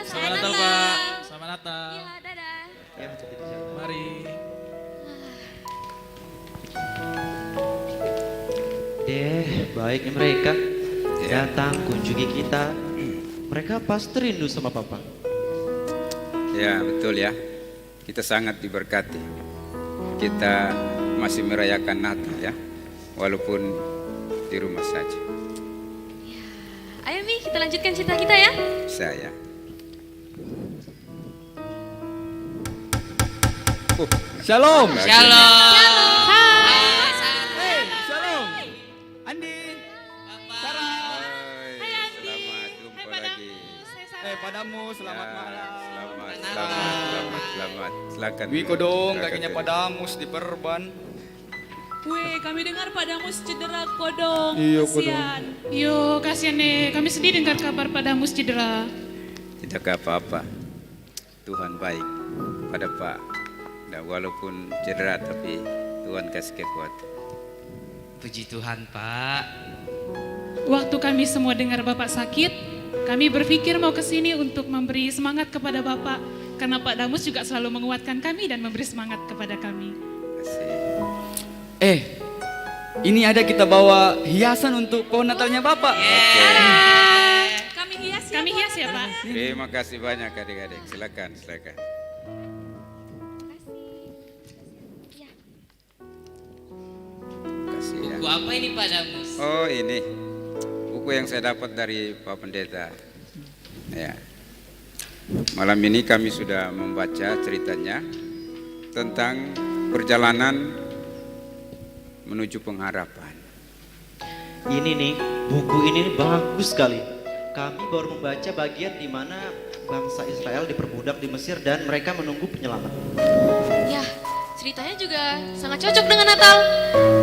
Selamat Natal Pak. Selamat Natal. Ya, Mari. Baiknya mereka datang kunjungi kita. Mereka pasti rindu sama Papa. Ya betul ya. Kita sangat diberkati. Kita masih merayakan Natal ya. Walaupun di rumah saja. Ayo Mi, kita lanjutkan cerita kita ya. Saya. Shalom. Shalom. Hey, shalom. Andi. Selamat jumpa lagi. Padamu selamat malam. Selamat. Silakan. Wiko dong, Silakan, kakinya Teddy. Padamus diperban. Weh, kami dengar Padamus cedera Kodong. Iya, Kasihan. Yo, kasihan deh. Kami sedih dengar kabar Padamus cedera. Tidak apa-apa. Tuhan baik pada Pak. Nah, walaupun cedera tapi Tuhan kasih kekuatan. Puji Tuhan, Pak. Waktu kami semua dengar Bapak sakit, kami berpikir mau ke sini untuk memberi semangat kepada Bapak. Karena Pak Damus juga selalu menguatkan kami dan memberi semangat kepada kami. Ini ada kita bawa hiasan untuk pohon Natalnya Bapak. Kami hias ya Pak. Terima kasih banyak adik-adik. Silakan. Kasih ya. Buku apa ini Pak Damus? Oh ini buku yang saya dapat dari Pak Pendeta. Ya. Malam ini kami sudah membaca ceritanya tentang perjalanan menuju pengharapan. Ini nih, buku ini bagus sekali. Kami baru membaca bagian di mana bangsa Israel diperbudak di Mesir dan mereka menunggu penyelamat. Ya, ceritanya juga sangat cocok dengan Natal.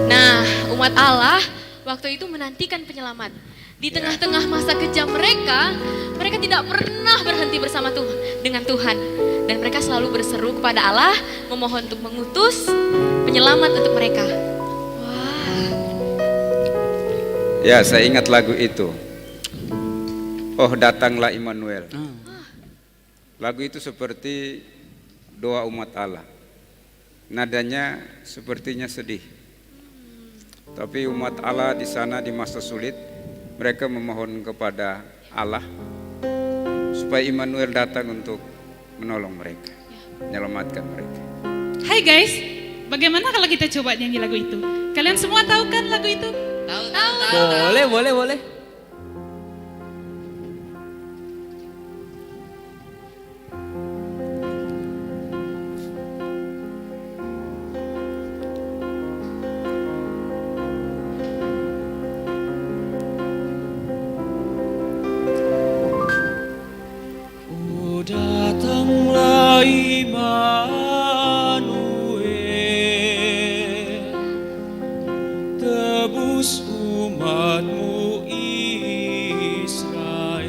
Nah, umat Allah waktu itu menantikan penyelamat. Di tengah-tengah masa kejam mereka tidak pernah berhenti bersama dengan Tuhan. Dan mereka selalu berseru kepada Allah, memohon untuk mengutus penyelamat untuk mereka. Ya, saya ingat lagu itu. Oh, datanglah Immanuel. Lagu itu seperti doa umat Allah. Nadanya sepertinya sedih. Tapi umat Allah di sana di masa sulit, mereka memohon kepada Allah supaya Immanuel datang untuk menolong mereka, menyelamatkan mereka. Hai guys, bagaimana kalau kita coba nyanyi lagu itu? Kalian semua tahu kan lagu itu? Tahu. Boleh. Oh datanglah Immanuel, tebus umatmu Israel,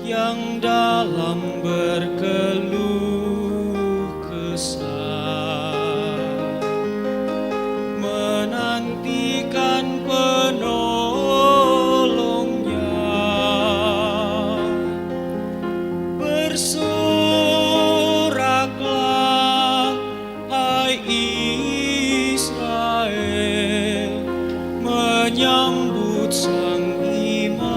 yang dalam berkeluh kesah menantikan penolongnya. Bersoraklah hai Israel, menyambut sang Immanuel.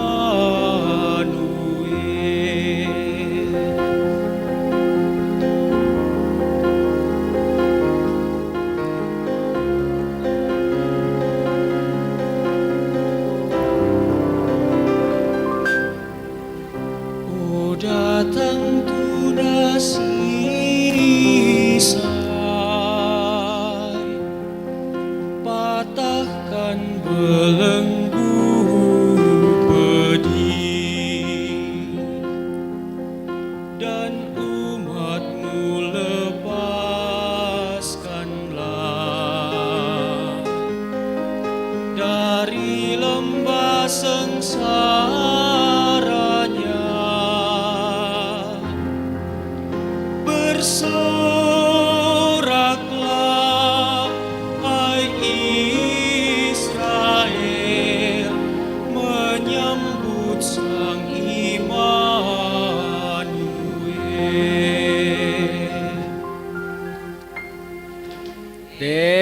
sengsaranya. Bersoraklah hai Israel, menyambut Sang Immanuel.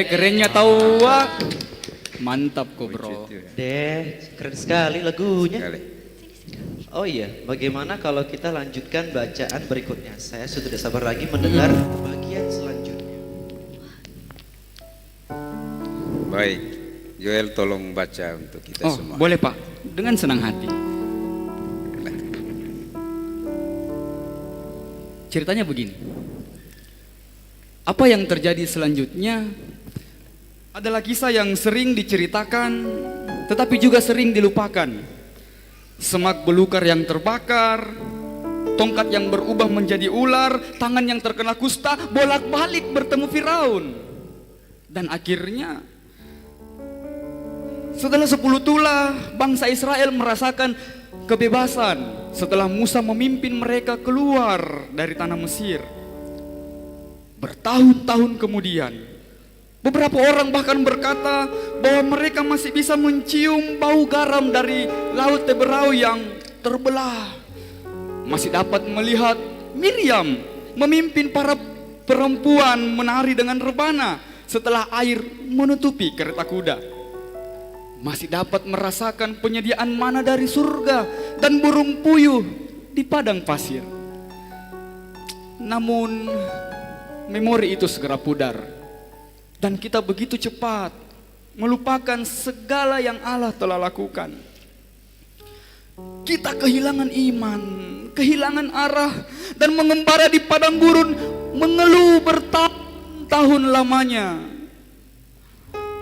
Kerennya tahu wak. Mantap kok bro. Keren sekali lagunya. Oh iya, bagaimana kalau kita lanjutkan bacaan berikutnya? Saya sudah tidak sabar lagi mendengar bagian selanjutnya. Baik, Joel tolong baca untuk kita semua. Boleh Pak, dengan senang hati. Ceritanya begini. Apa yang terjadi selanjutnya adalah kisah yang sering diceritakan tetapi juga sering dilupakan. Semak belukar yang terbakar, tongkat yang berubah menjadi ular, tangan yang terkena kusta, bolak-balik bertemu Firaun. Dan akhirnya setelah 10 tulah bangsa Israel merasakan kebebasan setelah Musa memimpin mereka keluar dari tanah Mesir. Bertahun-tahun kemudian, beberapa orang bahkan berkata bahwa mereka masih bisa mencium bau garam dari laut Teberau yang terbelah. Masih dapat melihat Miriam memimpin para perempuan menari dengan rebana setelah air menutupi kereta kuda. Masih dapat merasakan penyediaan mana dari surga dan burung puyuh di padang pasir. Namun memori itu segera pudar. Dan kita begitu cepat melupakan segala yang Allah telah lakukan. Kita kehilangan iman, kehilangan arah, dan mengembara di padang gurun, mengeluh bertahun-tahun lamanya.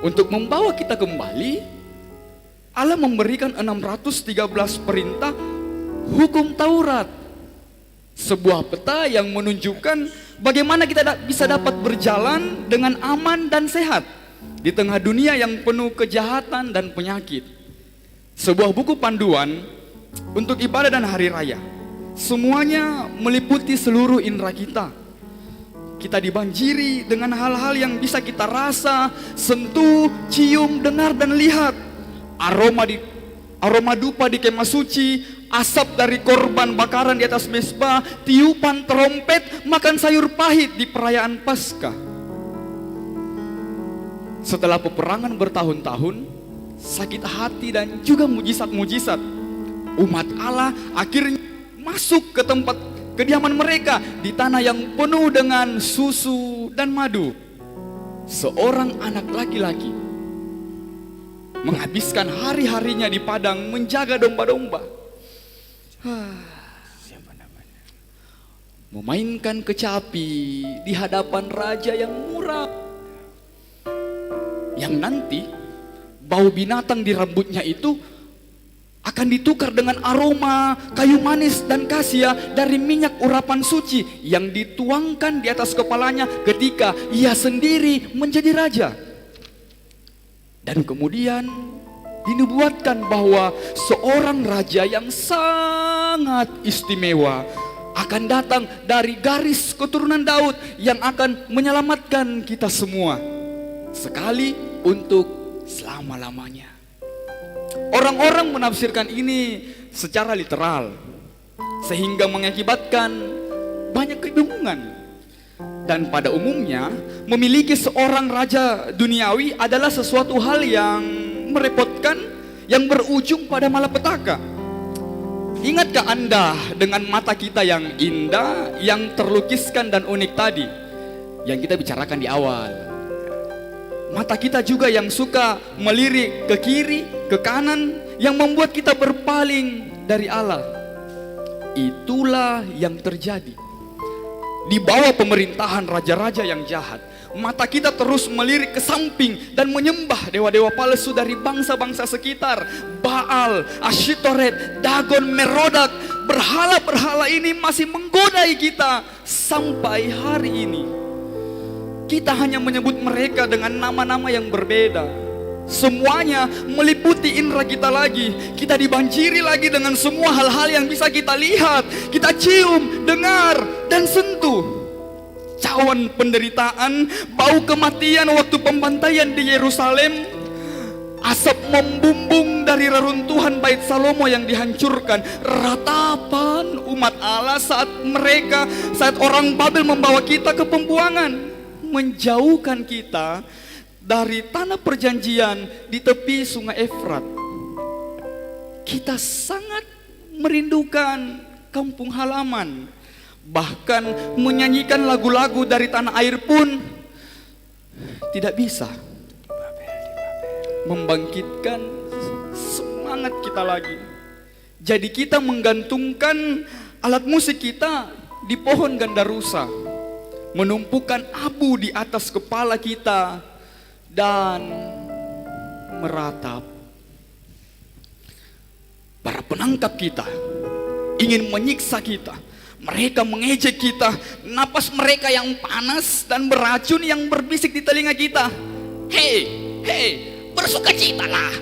Untuk membawa kita kembali, Allah memberikan 613 perintah hukum Taurat. Sebuah peta yang menunjukkan bagaimana kita bisa dapat berjalan dengan aman dan sehat di tengah dunia yang penuh kejahatan dan penyakit. Sebuah buku panduan untuk ibadah dan hari raya. Semuanya meliputi seluruh indera kita. Kita dibanjiri dengan hal-hal yang bisa kita rasa, sentuh, cium, dengar, dan lihat. Aroma dupa di kemah suci, asap dari korban bakaran di atas mezbah, tiupan trompet, makan sayur pahit di perayaan Paskah. Setelah peperangan bertahun-tahun, sakit hati dan juga mujizat-mujizat, umat Allah akhirnya masuk ke tempat kediaman mereka di tanah yang penuh dengan susu dan madu. Seorang anak laki-laki menghabiskan hari-harinya di padang menjaga domba-domba. Memainkan kecapi di hadapan raja yang murah, yang nanti bau binatang di rambutnya itu akan ditukar dengan aroma kayu manis dan kasia dari minyak urapan suci yang dituangkan di atas kepalanya ketika ia sendiri menjadi raja. Dan kemudian dinubuatkan bahwa seorang raja yang sangat istimewa akan datang dari garis keturunan Daud yang akan menyelamatkan kita semua sekali untuk selama-lamanya. Orang-orang menafsirkan ini secara literal sehingga mengakibatkan banyak kebingungan. Dan pada umumnya memiliki seorang raja duniawi adalah sesuatu hal yang merepotkan, yang berujung pada malapetaka. Ingatkah Anda dengan mata kita yang indah, yang terlukiskan dan unik tadi yang kita bicarakan di awal? Mata kita juga yang suka melirik ke kiri, ke kanan, yang membuat kita berpaling dari Allah. Itulah yang terjadi di bawah pemerintahan raja-raja yang jahat. Mata kita terus melirik ke samping dan menyembah dewa-dewa palsu dari bangsa-bangsa sekitar. Baal, Asyitoret, Dagon, Merodak. Berhala-berhala ini masih menggodai kita sampai hari ini. Kita hanya menyebut mereka dengan nama-nama yang berbeda. Semuanya meliputi indera kita lagi. Kita dibanjiri lagi dengan semua hal-hal yang bisa kita lihat, kita cium, dengar, dan sentuh. Cawan penderitaan, bau kematian waktu pembantaian di Yerusalem, asap membumbung dari reruntuhan Bait Salomo yang dihancurkan, ratapan umat Allah saat orang Babel membawa kita ke pembuangan, menjauhkan kita dari tanah perjanjian di tepi sungai Efrat. Kita sangat merindukan kampung halaman, bahkan menyanyikan lagu-lagu dari tanah air pun tidak bisa membangkitkan semangat kita lagi. Jadi kita menggantungkan alat musik kita di pohon gandarusa, menumpukan abu di atas kepala kita dan meratap. Para penangkap kita ingin menyiksa kita. Mereka mengejek kita, napas mereka yang panas dan beracun yang berbisik di telinga kita. Hei, bersukacitalah,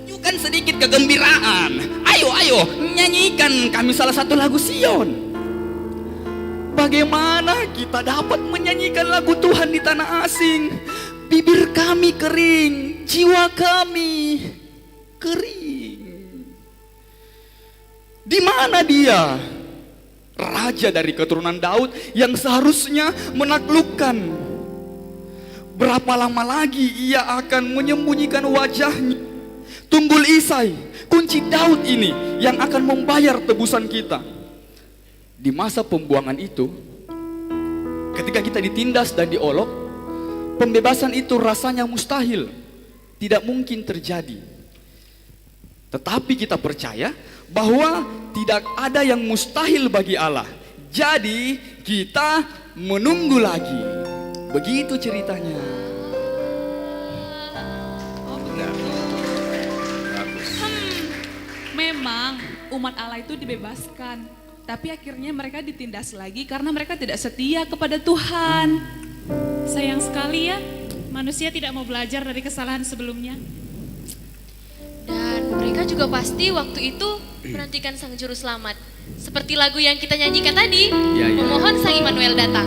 tunjukkan sedikit kegembiraan. Ayo, nyanyikan kami salah satu lagu Sion. Bagaimana kita dapat menyanyikan lagu Tuhan di tanah asing? Bibir kami kering, jiwa kami kering. Di mana dia? Raja dari keturunan Daud yang seharusnya menaklukkan. Berapa lama lagi ia akan menyembunyikan wajahnya? Tunggul Isai, kunci Daud ini yang akan membayar tebusan kita. Di masa pembuangan itu, ketika kita ditindas dan diolok, pembebasan itu rasanya mustahil, tidak mungkin terjadi. Tetapi kita percaya bahwa tidak ada yang mustahil bagi Allah. Jadi kita menunggu lagi. Begitu ceritanya. Memang umat Allah itu dibebaskan, tapi akhirnya mereka ditindas lagi karena mereka tidak setia kepada Tuhan. Sayang sekali ya, manusia tidak mau belajar dari kesalahan sebelumnya. Dan mereka juga pasti waktu itu menantikan Sang Juru Selamat. Seperti lagu yang kita nyanyikan tadi, memohon Sang Immanuel datang.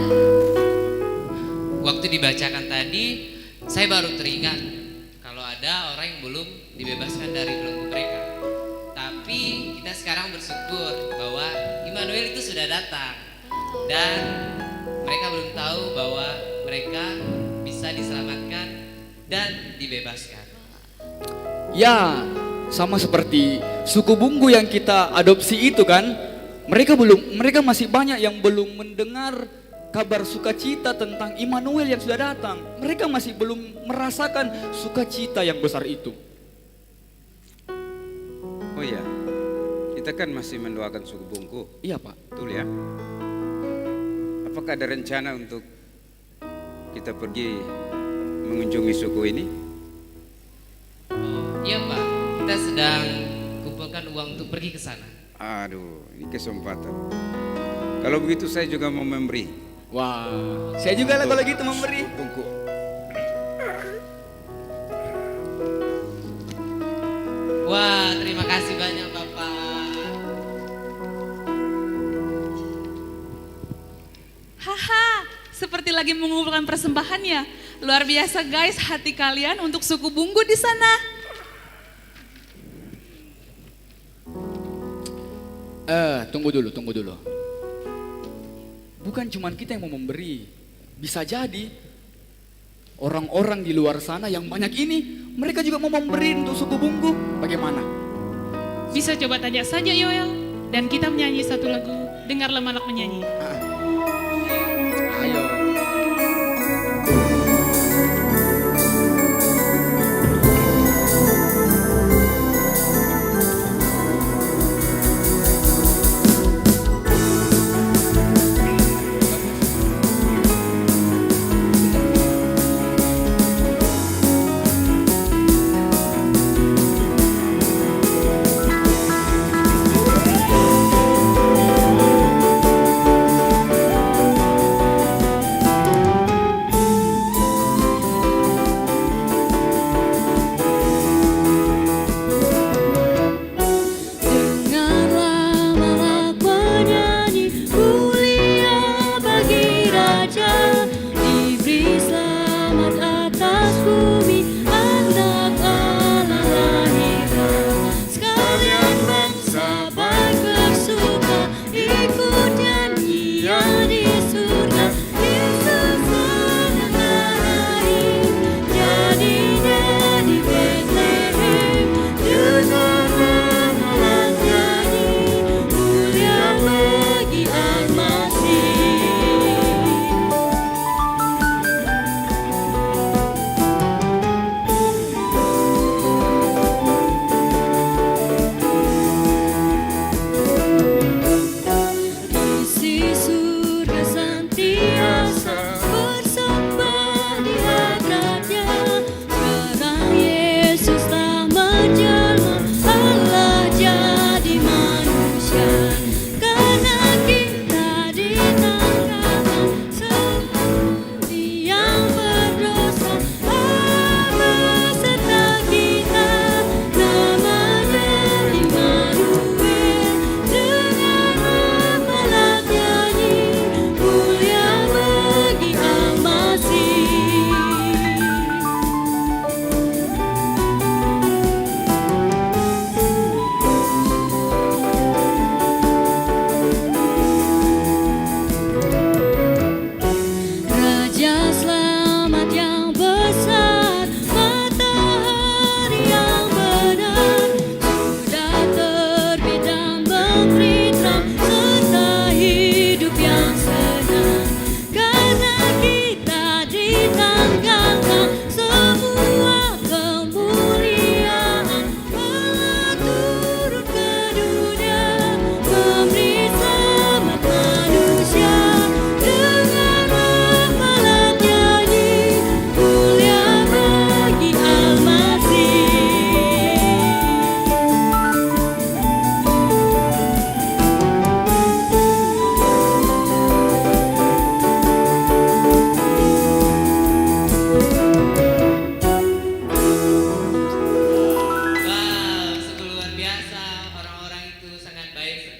Waktu dibacakan tadi, saya baru teringat kalau ada orang yang belum dibebaskan dari belenggu mereka. Tapi kita sekarang bersyukur bahwa Immanuel itu sudah datang. Dan mereka belum tahu bahwa mereka bisa diselamatkan dan dibebaskan. Ya, sama seperti suku Bunggu yang kita adopsi itu kan. Mereka masih banyak yang belum mendengar kabar sukacita tentang Immanuel yang sudah datang. Mereka masih belum merasakan sukacita yang besar itu. Oh iya, kita kan masih mendoakan suku Bungku. Iya Pak. Betul ya. Apakah ada rencana untuk kita pergi mengunjungi suku ini? Iya Pak, kita sedang kumpulkan uang untuk pergi ke sana. Aduh, ini kesempatan. Kalau begitu saya juga mau memberi. Wah, saya juga lah kalau gitu memberi. Bungku. Wah, terima kasih banyak Bapak. Haha, seperti lagi mengumpulkan persembahan ya. Luar biasa guys, hati kalian untuk suku Bunggu di sana. Tunggu dulu. Bukan cuma kita yang mau memberi. Bisa jadi orang-orang di luar sana yang banyak ini, mereka juga mau memberi untuk suku Bunggu. Bagaimana? Bisa coba tanya saja Yoel, dan kita menyanyi satu lagu, dengarlah Malak menyanyi. Ayo.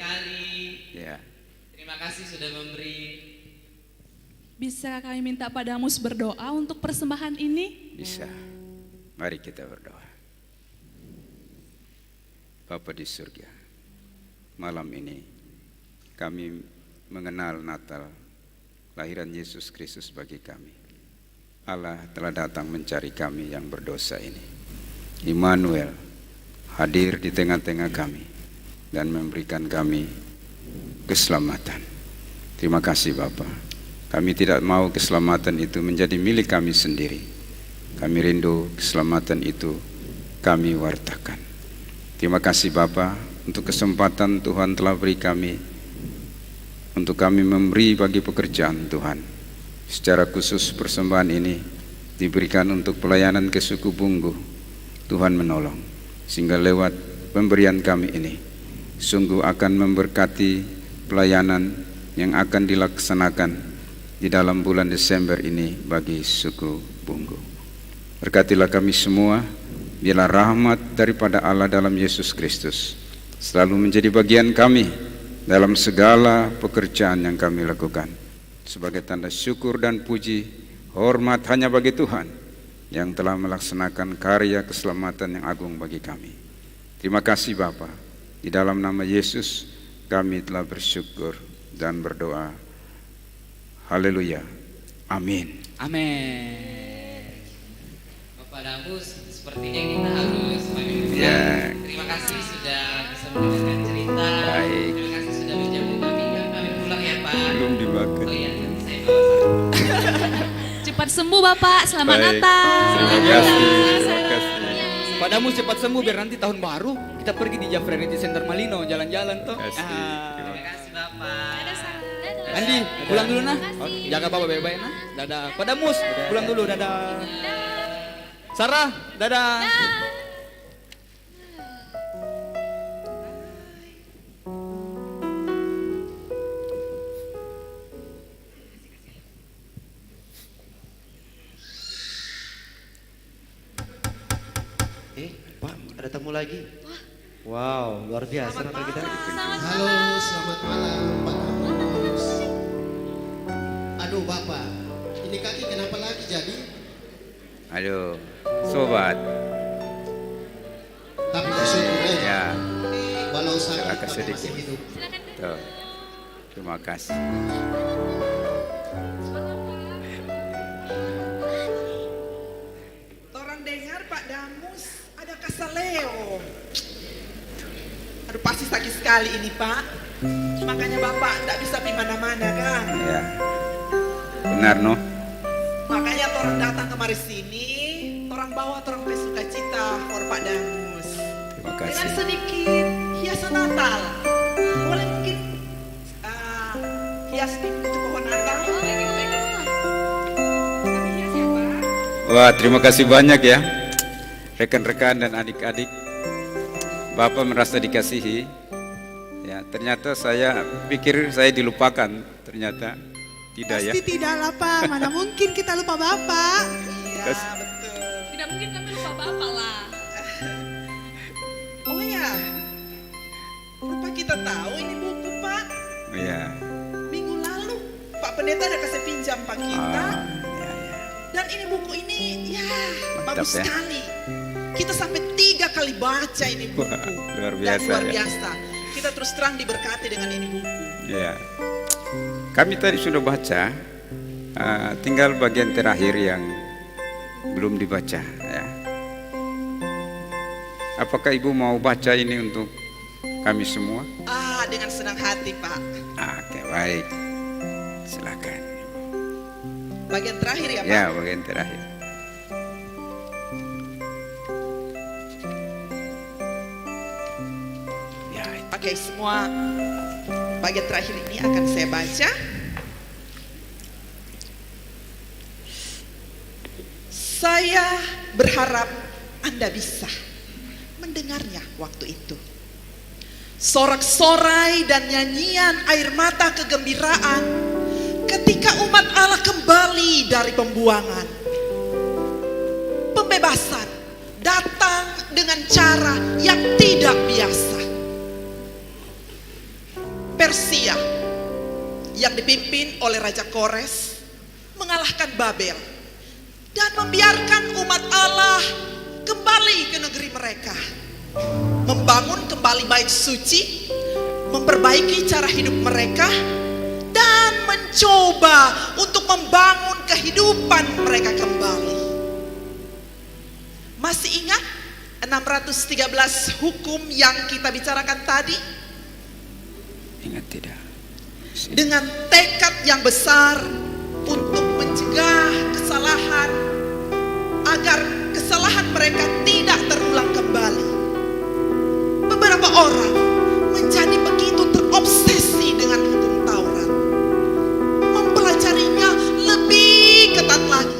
sekali. Ya, Terima kasih sudah memberi. Bisa kami minta Pak Damus berdoa untuk persembahan ini? bisa. Mari kita berdoa. Bapa di surga, malam ini kami mengenal Natal, lahiran Yesus Kristus bagi kami. Allah telah datang mencari kami yang berdosa ini. Immanuel hadir di tengah-tengah kami dan memberikan kami keselamatan. Terima kasih Bapa. Kami tidak mau keselamatan itu menjadi milik kami sendiri. Kami rindu keselamatan itu kami wartakan. Terima kasih Bapa untuk kesempatan Tuhan telah beri kami untuk kami memberi bagi pekerjaan Tuhan. Secara khusus persembahan ini diberikan untuk pelayanan ke suku Bunggu. Tuhan menolong sehingga lewat pemberian kami ini sungguh akan memberkati pelayanan yang akan dilaksanakan di dalam bulan Desember ini bagi suku Bunggu. Berkatilah kami semua, biarlah rahmat daripada Allah dalam Yesus Kristus selalu menjadi bagian kami dalam segala pekerjaan yang kami lakukan. Sebagai tanda syukur dan puji, hormat hanya bagi Tuhan yang telah melaksanakan karya keselamatan yang agung bagi kami. Terima kasih Bapa. Di dalam nama Yesus kami telah bersyukur dan berdoa. Haleluya. Amin. Amin. Bapak Damus, sepertinya kita harus pamit. Ya. Terima kasih sudah bisa mendengarkan cerita. Baik. Terima kasih sudah menjamu kami. Kami pulang ya Pak. Belum dimakan. Oh iya, saya bawa satu. Cepat sembuh Bapak, selamat Baik. Natal. Terima kasih. Terima kasih. Pak Damus cepat sembuh biar nanti tahun baru kita pergi di Jafreni Center Malino jalan-jalan toh. Terima kasih Bapak. Andi, pulang dulu nah. Jaga Bapak baik-baik nah. Dadah. Pak Damus, pulang dulu. Dadah. Sarah, dadah. Pak, ada tamu lagi. Wow, luar biasa Natal kita. Halo, selamat malam Pak Damus. Aduh Bapak, ini kaki kenapa lagi jadi? Aduh, sobat. Tapi bersyukur Ya. walau sakit Silakan tapi sedikit. masih hidup. Tuh. Terima kasih. Orang dengar Pak Damus ada kasaleo. Aduh pasti sakit sekali ini Pak. Makanya Bapak tidak bisa pergi mana-mana kan. Ya. Benar no? Makanya orang datang kemari sini, orang bawa orang sukacita for Pak Damus. Terima Dengan kasih. sedikit hiasan Natal. Boleh mungkin hias itu pohon Natal. Wah, terima kasih banyak ya rekan-rekan dan adik-adik. Bapak merasa dikasihi. Ya, ternyata saya pikir saya dilupakan, ternyata tidak ya. Pasti tidaklah Pak, mana mungkin kita lupa Bapak. Iya Kas- betul. Tidak mungkin kami lupa Bapak lah. Oh ya, lupa kita tahu ini buku Pak. Ya. Minggu lalu Pak Pendeta ada kasih pinjam Pak kita. Dan ini buku ini ya Mantap, bagus ya. sekali. Kita sampai 3 kali baca ini buku. Wah, luar Dan biasa luar ya. biasa. Kita terus terang diberkati dengan ini buku. Ya. Kami tadi sudah baca, tinggal bagian terakhir yang belum dibaca. Ya. Apakah Ibu mau baca ini untuk kami semua? Dengan senang hati Pak. Oke, baik. Silakan. Bagian terakhir ya Pak. Ya, bagian terakhir. Oke, semua bagian terakhir ini akan saya baca. Saya berharap Anda bisa mendengarnya waktu itu. Sorak-sorai dan nyanyian air mata kegembiraan ketika umat Allah kembali dari pembuangan. Pembebasan datang dengan cara yang tidak biasa. Persia yang dipimpin oleh Raja Kores mengalahkan Babel dan membiarkan umat Allah kembali ke negeri mereka, membangun kembali bait suci, memperbaiki cara hidup mereka, dan mencoba untuk membangun kehidupan mereka kembali. Masih ingat 613 hukum yang kita bicarakan tadi? Ingat tidak? Dengan tekad yang besar untuk mencegah kesalahan, agar kesalahan mereka tidak terulang kembali. Beberapa orang menjadi begitu terobsesi dengan hukum Taurat, mempelajarinya lebih ketat lagi,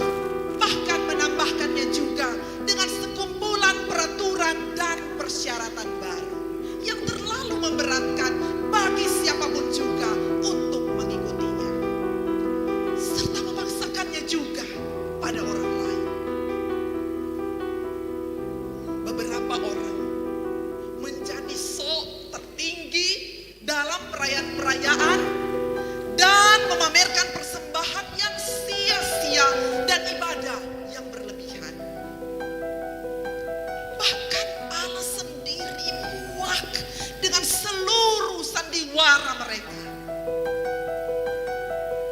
bahkan menambahkannya juga dengan sekumpulan peraturan dan persyaratan baru yang terlalu memberatkan bagi siapapun juga untuk mengikutinya, serta memaksakannya juga pada orang lain. Beberapa orang menjadi sok tertinggi dalam perayaan-perayaan dan memamerkan persembahan yang sia-sia dan ibadah yang berlebihan. Bahkan Allah sendiri muak dengan seluruh sandiwara mereka.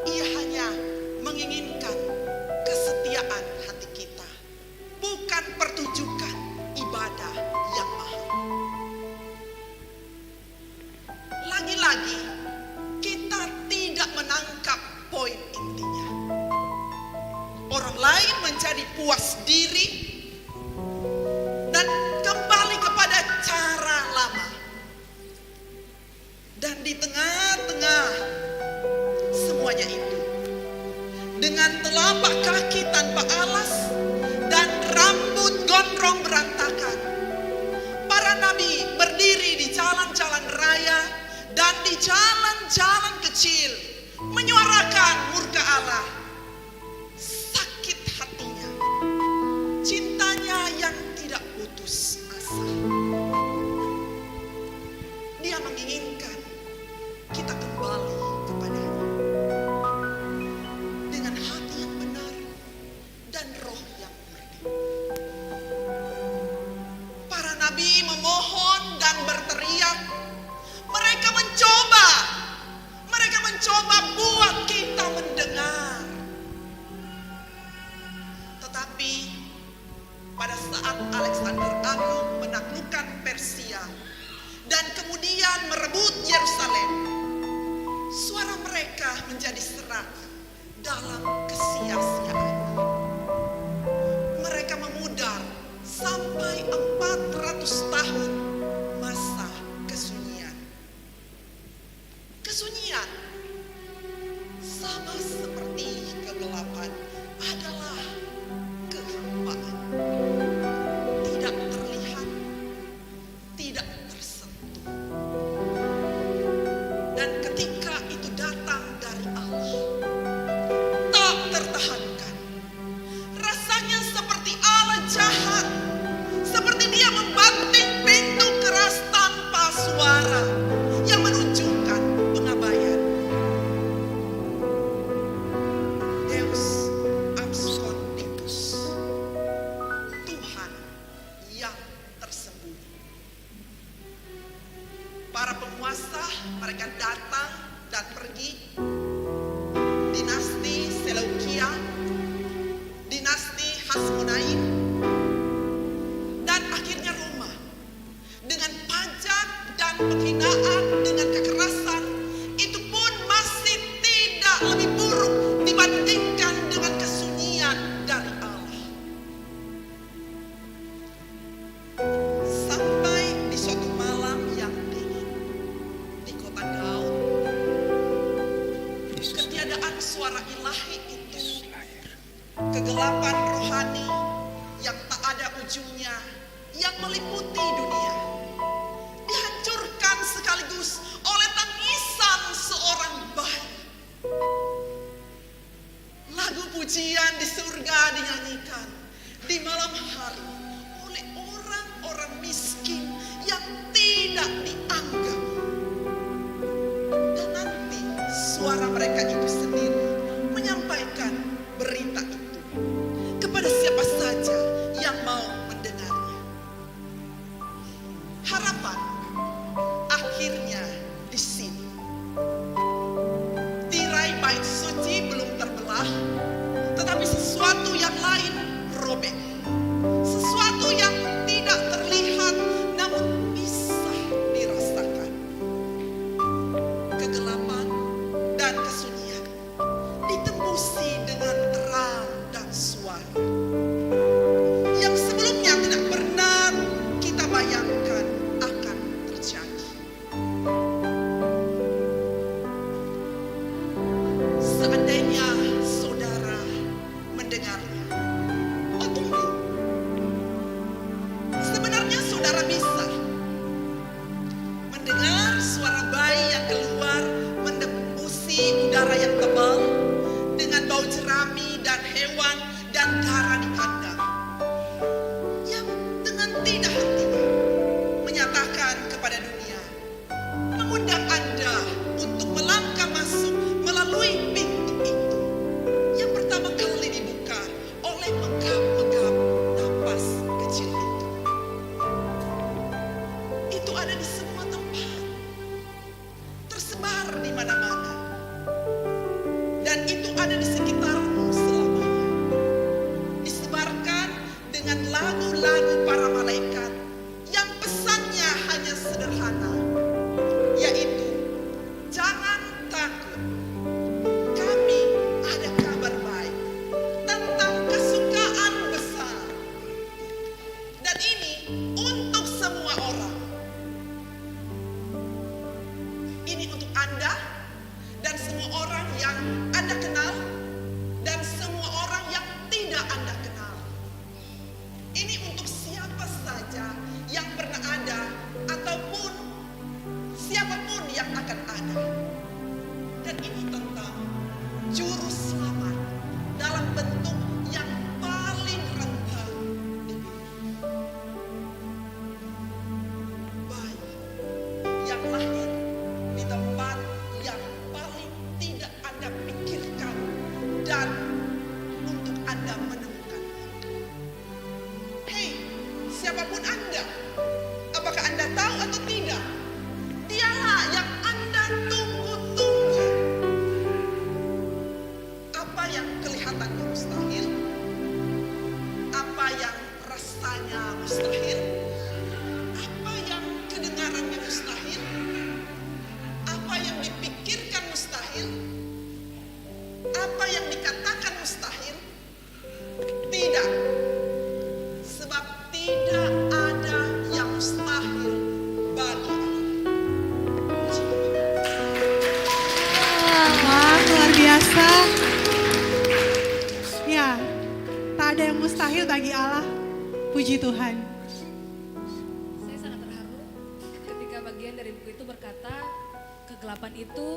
Ia hanya menginginkan kesetiaan hati kita, bukan pertunjukan ibadah yang mahal. Lagi-lagi kita tidak menangkap poin intinya. Orang lain menjadi puas diri dan kembali kepada cara lama. Dan di tengah-tengah semuanya itu, dengan telapak kaki tanpa alas dan rambut gondrong berantakan, para nabi berdiri di jalan-jalan raya dan di jalan-jalan kecil menyuarakan murka Allah. Sakit hatinya, cintanya yang tidak putus asa. Dia menginginkan kita kembali kepadanya dengan hati yang benar dan roh yang murni. Para nabi memohon dan berteriak. Mereka mencoba buat kita mendengar. Tetapi pada saat Alexander Agung menaklukkan Persia dan kemudian merebut Yerusalem, suara mereka menjadi serak dalam kesia-siaan. Mereka memudar sampai 400 tahun masa kesunyian. Kesunyian sama seperti kegelapan adalah kehampaan. Tidak terlihat, tidak tersentuh. Dan ketika itu datang dari Allah, tak tertahankan. Rasanya seperti Allah jahat, seperti Dia membanting pintu keras tanpa suara yang menunjukkan pengabaian. Deus absconditus, Tuhan yang tersembunyi. Para penguasa mereka datang dan pergi. Dinasti Seleukia, dinasti Hasmonaim, dan akhirnya Roma. Dengan pajak dan penghinaan, dengan kekerasan, itu pun masih tidak lebih buruk dibandingkan dengan kesunyian dari Allah. Sampai di suatu malam yang dingin di kota Daud, ketiadaan suara ilahi itu, kegelapan rohani yang tak ada ujungnya, yang meliputi dunia, dihancurkan sekaligus oleh tangisan seorang bayi. Lagu pujian di surga dinyanyikan di malam hari oleh orang-orang miskin yang tidak dianggap. patah, tetapi sesuatu yang lain robek. Sesuatu yang tidak terlihat namun bisa dirasakan. Kegelapan dan kesunyian ditembusi dengan terang dan suara. Yang sebelumnya tidak pernah kita bayangkan akan terjadi. Seandainya saudara mendengarnya, oh tunggu, sebenarnya saudara bisa mendengar suara bayi yang keluar menembusi udara yang tebal dengan bau jerami dan hewan dan darah di kandang, yang dengan tidak hentinya menyatakan kepada dunia, mengundang Anda untuk melangkah masuk melalui pintu itu yang pertama kali dibuka oleh menggap-menggap napas kecil itu. Itu ada di semua tempat, tersebar di mana-mana, dan itu ada di sekitarmu selamanya. Disebarkan dengan lagu-lagu para malaikat yang pesannya hanya sederhana, yaitu jangan takut, kami ada kabar baik tentang kesukaan besar. Dan ini untuk semua orang. Ini untuk Anda dan semua orang yang Anda kenal dan semua orang yang tidak Anda kenal. Ini untuk siapa saja yang pernah ada ataupun siapapun yang akan ada. Dan ini tentang juru selamat dalam bentuk yang paling rendah di bumi. Bayi yang lahir di tempat yang paling tidak Anda pikirkan dan untuk Anda menemukannya. Hei, siapapun Anda, apakah Anda tahu atau tidak? Dialah yang Anda tunggu-tunggu. Apa yang kelihatannya mustahil? Apa yang rasanya mustahil? Apa yang kedengarannya mustahil? Apa yang dipikirkan mustahil? Apa yang dikatakan mustahil? Tidak. Sebab tidak ada yang mustahil bagi Wah, luar biasa. Ya, tak ada yang mustahil bagi Allah. Puji Tuhan. Saya sangat terharu ketika bagian dari buku itu berkata kegelapan itu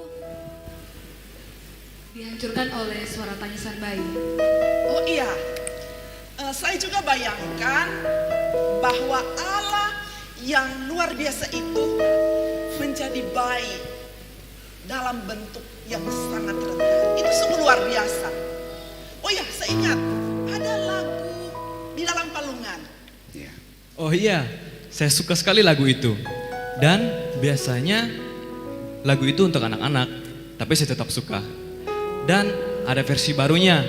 dihancurkan oleh suara tangisan bayi. Oh iya, saya juga bayangkan bahwa Allah yang luar biasa itu menjadi bayi dalam bentuk yang sangat rendah. Itu sungguh luar biasa. Oh ya, saya ingat ada lagu di dalam palungan. Oh iya, saya suka sekali lagu itu. Dan biasanya lagu itu untuk anak-anak, tapi saya tetap suka. Dan ada versi barunya.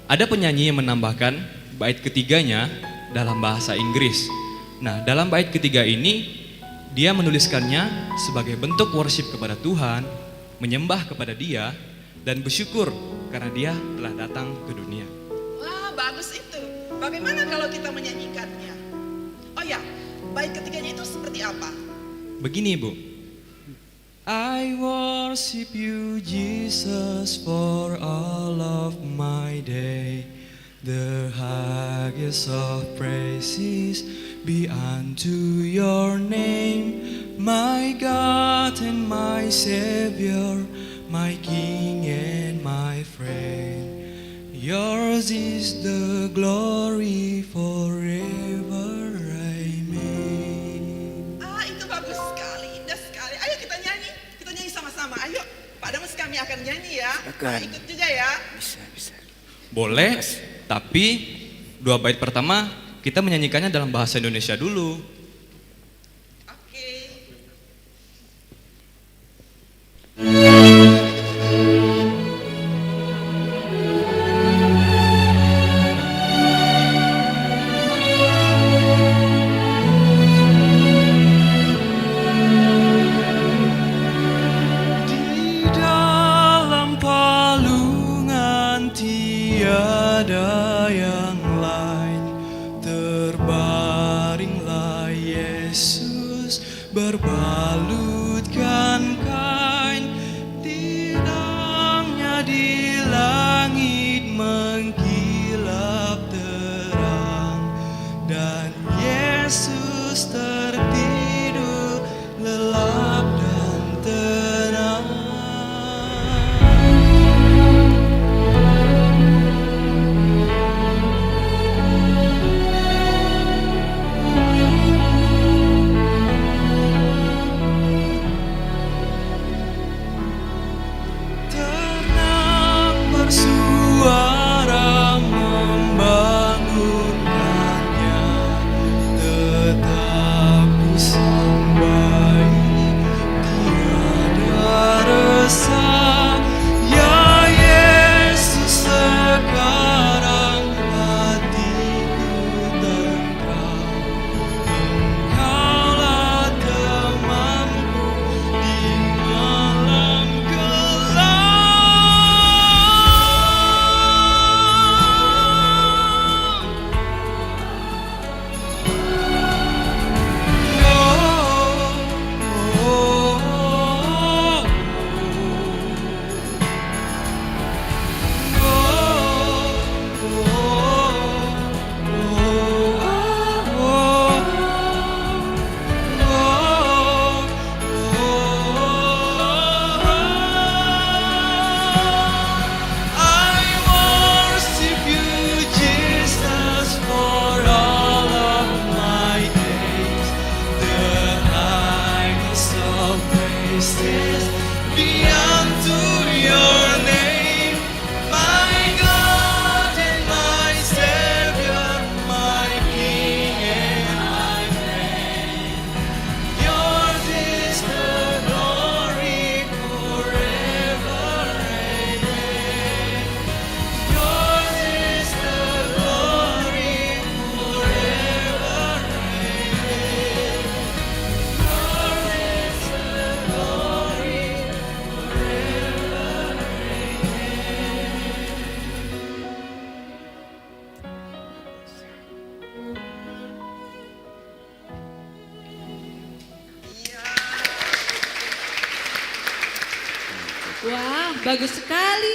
Ada penyanyi yang menambahkan bait ketiganya dalam bahasa Inggris. Nah, dalam bait ketiga ini dia menuliskannya sebagai bentuk worship kepada Tuhan, menyembah kepada Dia, dan bersyukur karena Dia telah datang ke dunia. Wah, bagus itu. Bagaimana kalau kita menyanyikannya? Oh ya, bait ketiganya itu seperti apa? Begini, Bu. I worship you, Jesus, for all of my day. The highest of praises be unto your name, my God and my Savior, my King and my friend. Yours is the glory forever. Amen. Ah, itu bagus sekali, indah sekali. Ayo kita nyanyi sama-sama. Ayo, Pak Damas kami akan nyanyi ya. Nah, ikut juga ya. Bisa. Boleh, tapi dua bait pertama kita menyanyikannya dalam bahasa Indonesia dulu. praises be unto your name, my God and my Savior, my King and my Friend. Yours is the glory forever and ever. Yours is the glory forever and ever. Yours is the glory forever and Wah, bagus sekali.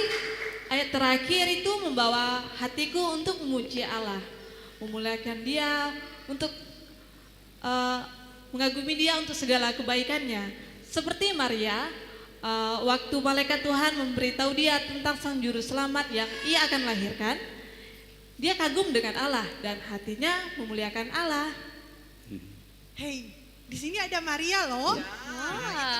Ayat terakhir itu membawa hatiku untuk memuji Allah, memuliakan Dia, untuk mengagumi Dia untuk segala kebaikannya. Seperti Maria, waktu malaikat Tuhan memberitahu dia tentang Sang Juru Selamat yang ia akan lahirkan, dia kagum dengan Allah dan hatinya memuliakan Allah. Hei, di sini ada Maria loh.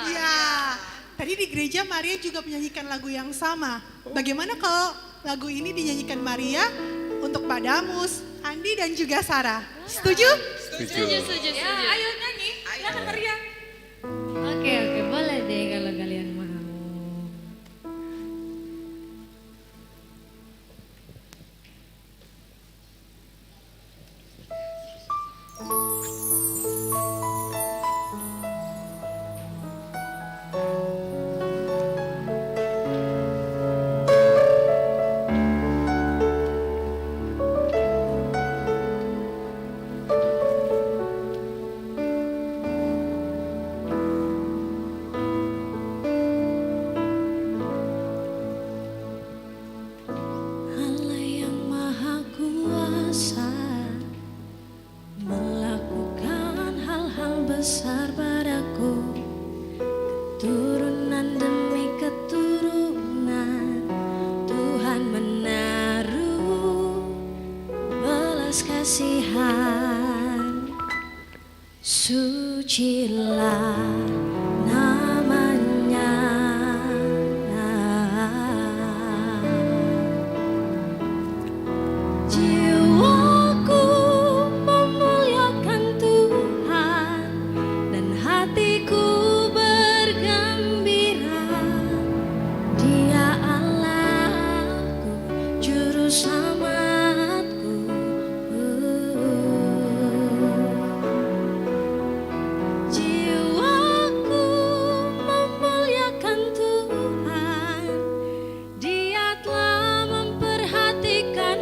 Ya, tadi di gereja Maria juga menyanyikan lagu yang sama. Bagaimana kalau lagu ini dinyanyikan Maria untuk Pak Damus, Andi dan juga Sarah? Setuju? Setuju. Ya, ayo nyanyi. Silakan Maria. Oke, boleh deh kalau kalian mau. Allah yang maha kuasa melakukan hal-hal besar padaku, keturunan demi keturunan Tuhan menaruh belas kasihan. Sucilah namanya. Jiwaku memuliakan Tuhan dan hatiku bergembira. Dia Allahku, juru selamatku. Jiwaku memuliakan Tuhan. Dia telah memperhatikan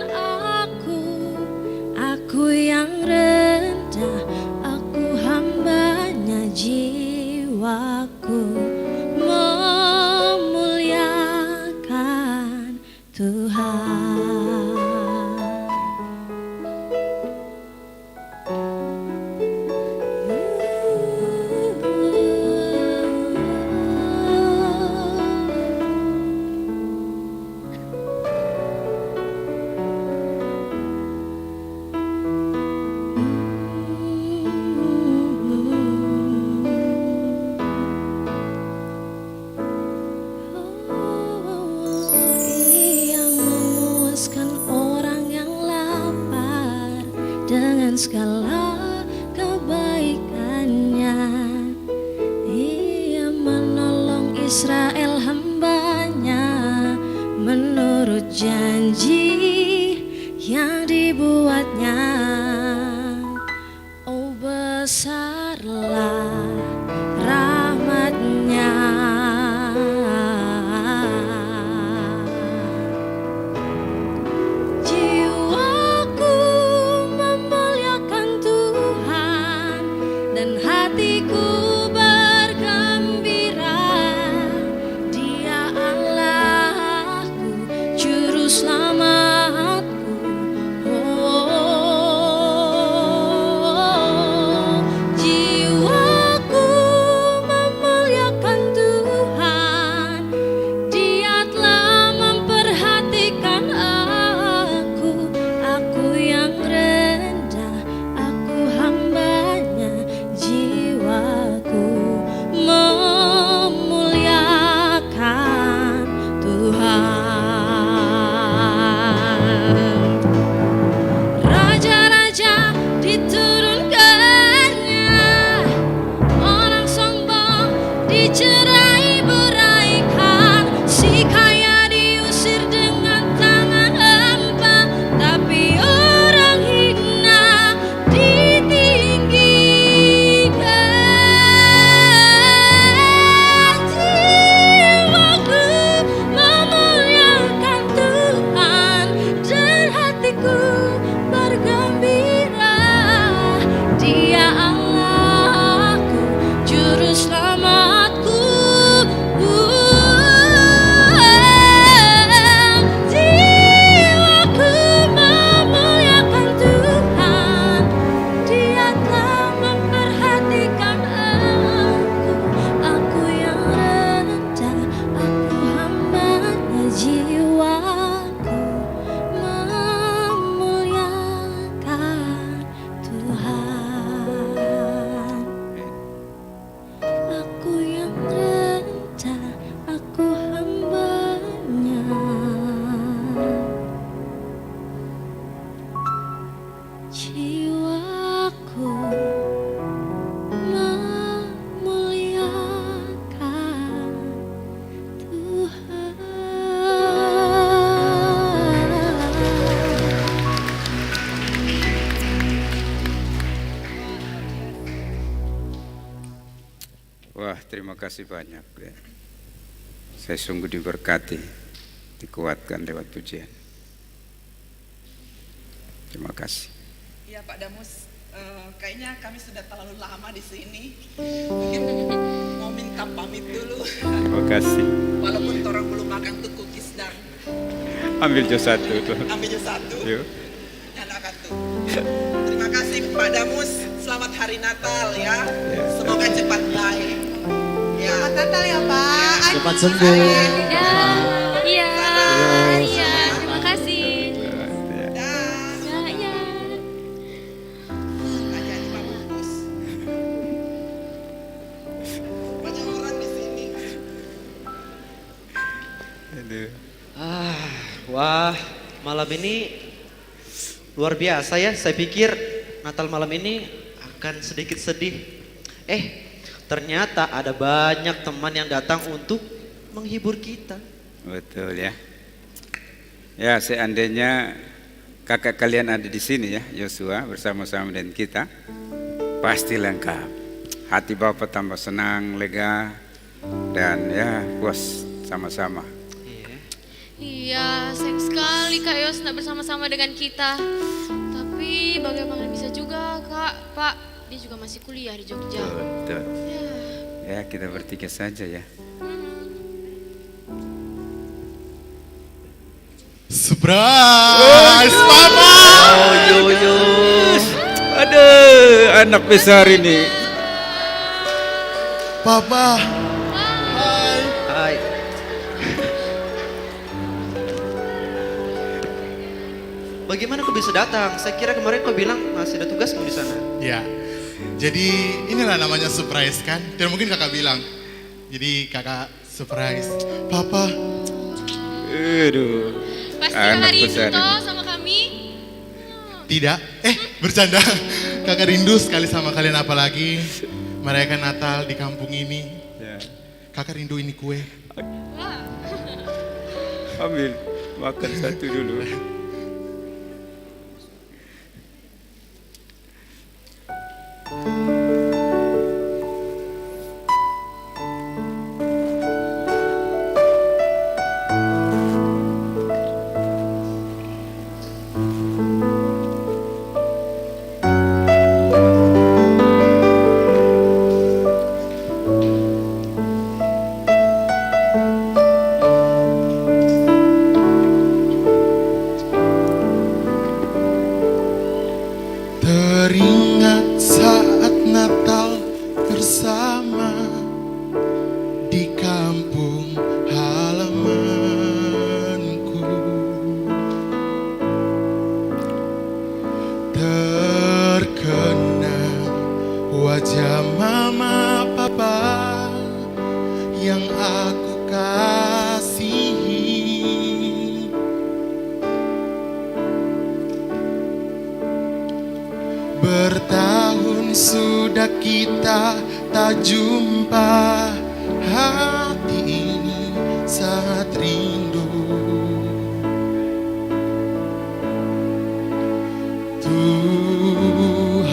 aku yang rendah, aku hambanya. Jiwaku memuliakan Tuhan. Ia memuaskan orang yang lapar dengan segala kebaikannya. Ia menolong Israel hambanya menurut janji yang dibuatnya. Oh, besarlah rahmatnya. Jiwaku memuliakan Tuhan dan hatiku bergembira. Dia Allahku, juru selamatku. Oh, kasih banyak. Ya. Saya sungguh diberkati, dikuatkan lewat pujian. Terima kasih. Iya Pak Damus, kayaknya kami sudah terlalu lama di sini. Mungkin mau minta pamit dulu. Terima kasih. Walaupun orang belum makan tuh cookies dan Ambil jus satu tuh. ambil jus satu. Yuk. Nyalakan tuh. Terima kasih Pak Damus. Selamat Hari Natal ya. Semoga cepat baik. Ya. Selamat Natal ya Pak. Cepat sembuh. Iya, terima kasih. Banyak orang di sini. Wah, malam ini luar biasa ya. Saya pikir Natal malam ini akan sedikit sedih. Ternyata ada banyak teman yang datang untuk menghibur kita. Betul ya. Ya, seandainya kakak kalian ada di sini ya, Yosua bersama-sama dengan kita, pasti lengkap. Hati Bapak tambah senang, lega, dan ya puas sama-sama. Iya, sayang sekali Kak Yos nggak bersama-sama dengan kita. Tapi bagaimana bisa juga Kak, Pak, dia juga masih kuliah di Jogja. Betul. Ya, kita bertiga saja ya. Surprise, Papa! Oh, yo. Aduh, anak besar ini. Papa. Hai. Bagaimana kau bisa datang? Saya kira kemarin kau bilang masih ada tugas kau di sana. Ya, jadi inilah namanya surprise kan? Dan mungkin kakak bilang, jadi kakak surprise. Papa. Aduh. Pasti anak hari itu besar ini. toh sama kami. Tidak, bercanda. Kakak rindu sekali sama kalian, apalagi merayakan Natal di kampung ini. Kakak rindu ini kue. Ambil, makan satu dulu. Teringat saat Natal bersama di kampung halamanku. Terkenang wajah mama papa yang aku kasihi. Bertahun sudah kita tak jumpa, hati ini sangat rindu. Tuhan,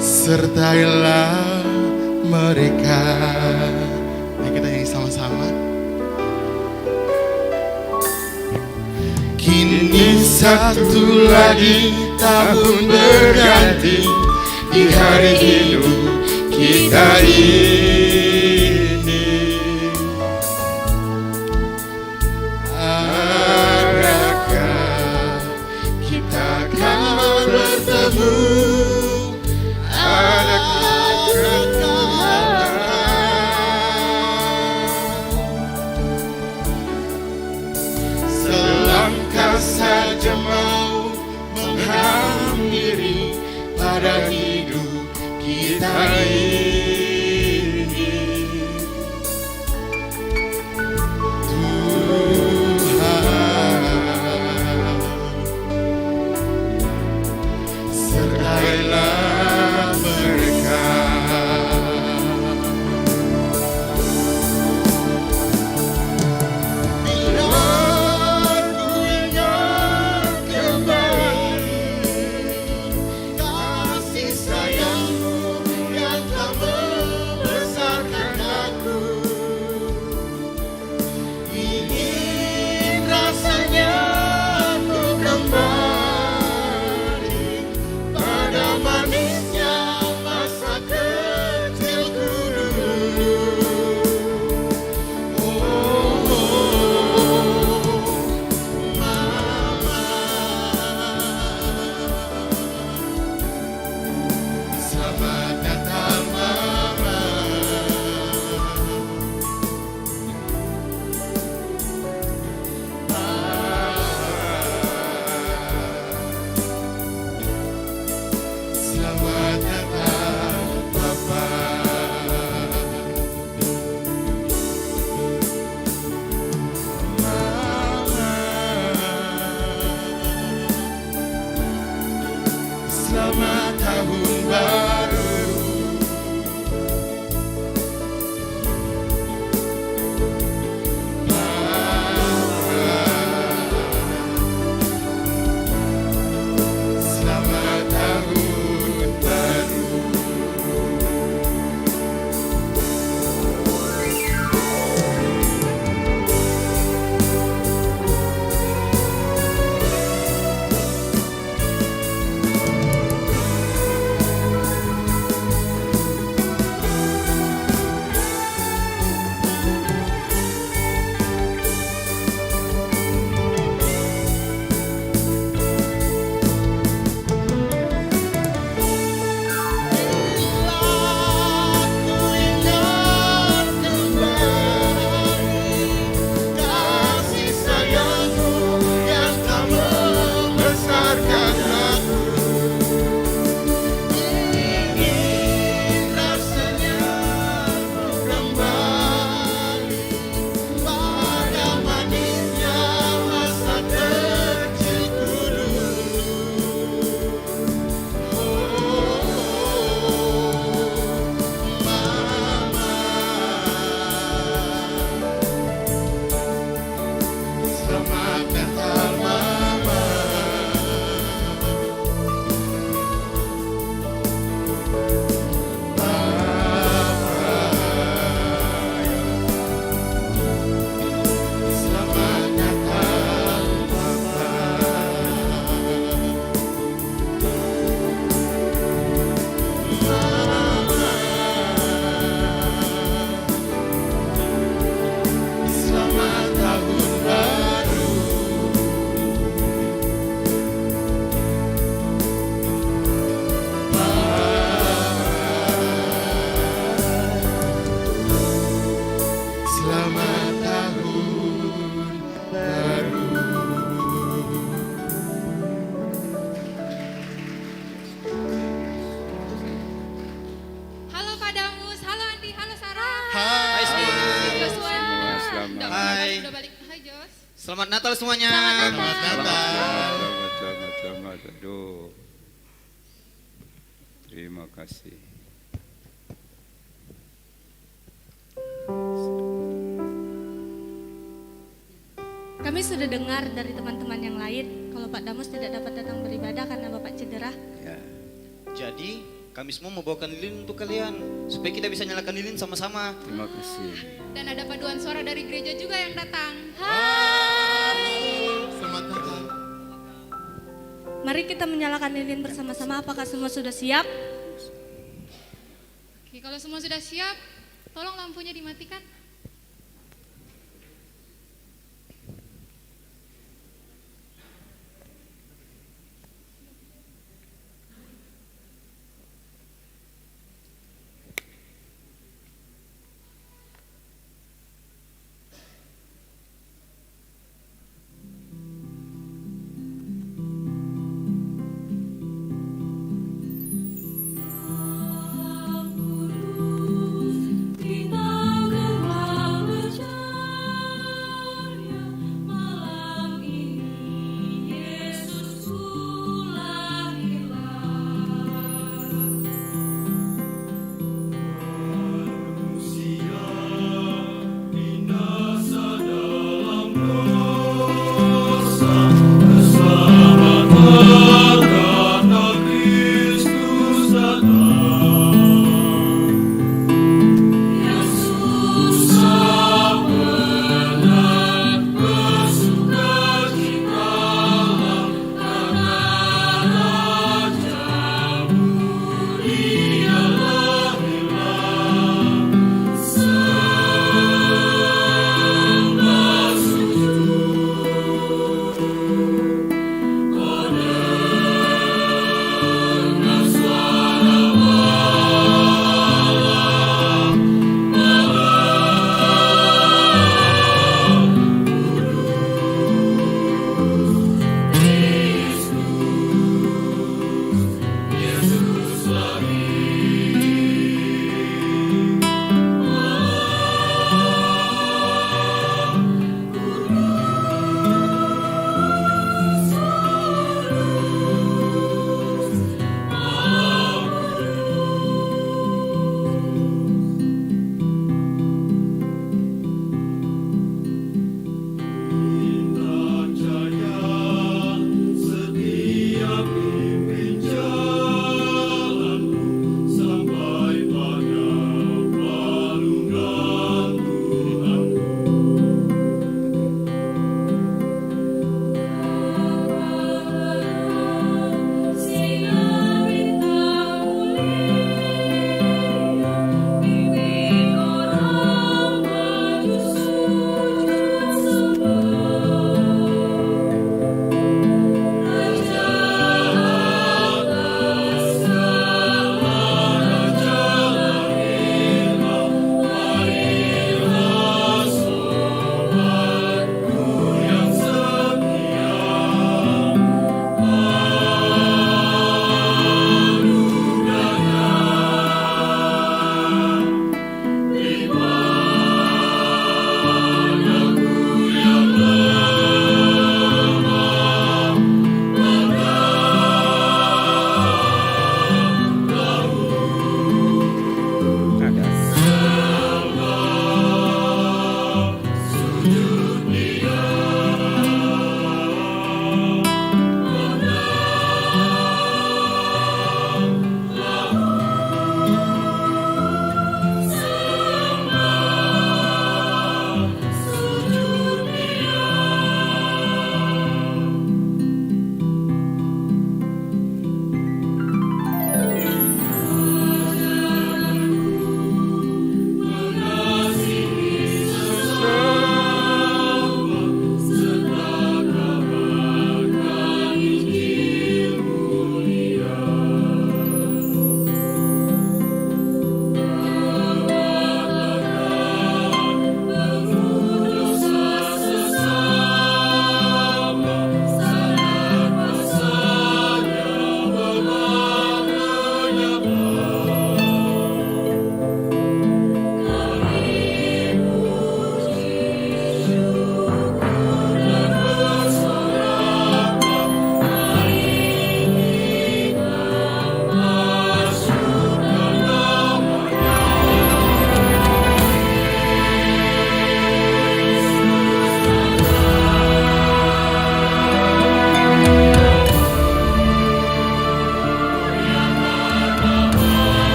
sertailah mereka. Ayo kita nyanyi sama-sama. Kini satu lagi tahun berganti di hari hidup kita ini. Adakah kita akan bertemu? Selangkah saja mau menghampiri pada hidup kita ini. Tuhan, sertailah mereka. Kasih sayang Hai semua. Selamat. Hai. Hai Jos. Selamat Natal semuanya. Selamat. Aduh. Terima kasih. Kami sudah dengar dari teman-teman yang lain kalau Pak Damus tidak dapat datang beribadah karena Bapak cedera. Ya. Jadi kami semua mau bawakan lilin untuk kalian supaya kita bisa nyalakan lilin sama-sama. Terima kasih. Dan ada paduan suara dari gereja juga yang datang. Selamat Natal. Mari kita menyalakan lilin bersama-sama. Apakah semua sudah siap? Oke, kalau semua sudah siap, tolong lampunya dimatikan. Kita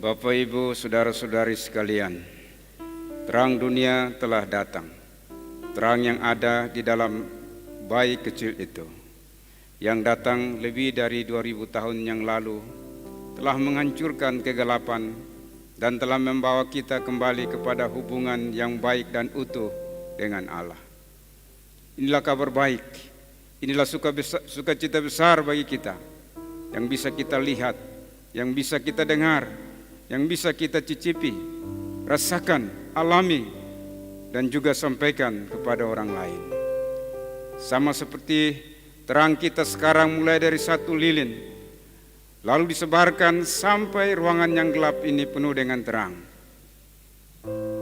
Bapak, Ibu, saudara-saudari sekalian, terang dunia telah datang. Terang yang ada di dalam bayi kecil itu, yang datang lebih dari 2000 tahun yang lalu, telah menghancurkan kegelapan dan telah membawa kita kembali kepada hubungan yang baik dan utuh dengan Allah. Inilah kabar baik, inilah sukacita besar bagi kita, yang bisa kita lihat, yang bisa kita dengar, yang bisa kita cicipi, rasakan, alami, dan juga sampaikan kepada orang lain. Sama seperti terang kita sekarang mulai dari satu lilin, lalu disebarkan sampai ruangan yang gelap ini penuh dengan terang.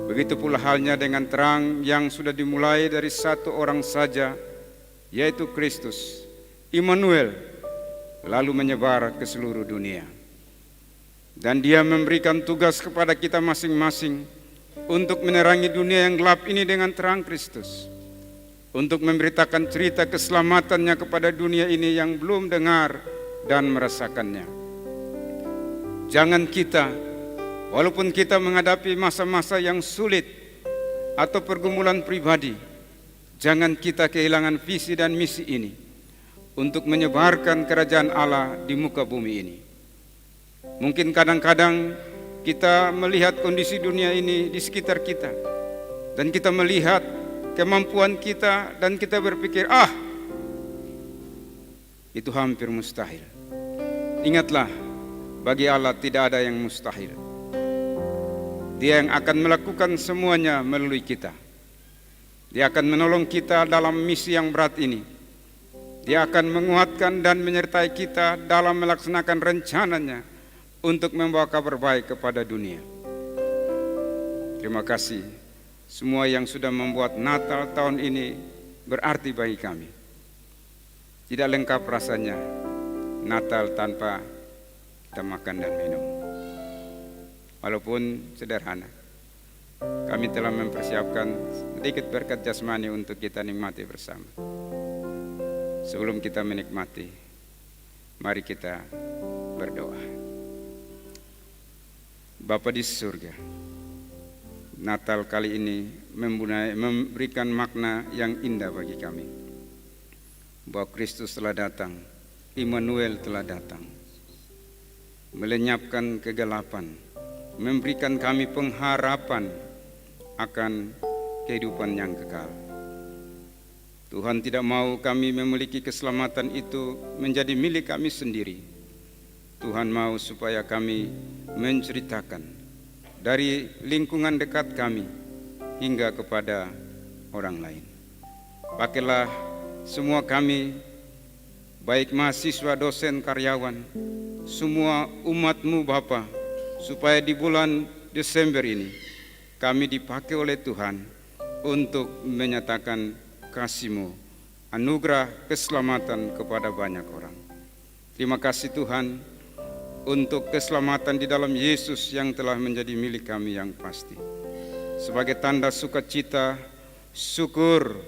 Begitu pula halnya dengan terang yang sudah dimulai dari satu orang saja, yaitu Kristus, Immanuel, lalu menyebar ke seluruh dunia. Dan Dia memberikan tugas kepada kita masing-masing untuk menerangi dunia yang gelap ini dengan terang Kristus, untuk memberitakan cerita keselamatannya kepada dunia ini yang belum dengar dan merasakannya. Jangan kita, walaupun kita menghadapi masa-masa yang sulit atau pergumulan pribadi, jangan kita kehilangan visi dan misi ini untuk menyebarkan kerajaan Allah di muka bumi ini. Mungkin kadang-kadang kita melihat kondisi dunia ini di sekitar kita, dan kita melihat kemampuan kita, dan kita berpikir, itu hampir mustahil. Ingatlah, bagi Allah tidak ada yang mustahil. Dia yang akan melakukan semuanya melalui kita. Dia akan menolong kita dalam misi yang berat ini. Dia akan menguatkan dan menyertai kita dalam melaksanakan rencananya untuk membawa kabar baik kepada dunia. Terima kasih semua yang sudah membuat Natal tahun ini berarti bagi kami. Tidak lengkap rasanya Natal tanpa kita makan dan minum. Walaupun sederhana, kami telah mempersiapkan sedikit berkat jasmani untuk kita nikmati bersama. Sebelum kita menikmati, mari kita berdoa. Bapa di surga, Natal kali ini memberikan makna yang indah bagi kami, bahwa Kristus telah datang, Immanuel telah datang, melenyapkan kegelapan, memberikan kami pengharapan akan kehidupan yang kekal. Tuhan tidak mau kami memiliki keselamatan itu menjadi milik kami sendiri. Tuhan mau supaya kami menceritakan dari lingkungan dekat kami hingga kepada orang lain. Pakailah semua kami, baik mahasiswa, dosen, karyawan, semua umat-Mu Bapa, supaya di bulan Desember ini kami dipakai oleh Tuhan untuk menyatakan kasih-Mu, anugerah keselamatan kepada banyak orang. Terima kasih Tuhan untuk keselamatan di dalam Yesus yang telah menjadi milik kami yang pasti. Sebagai tanda sukacita, syukur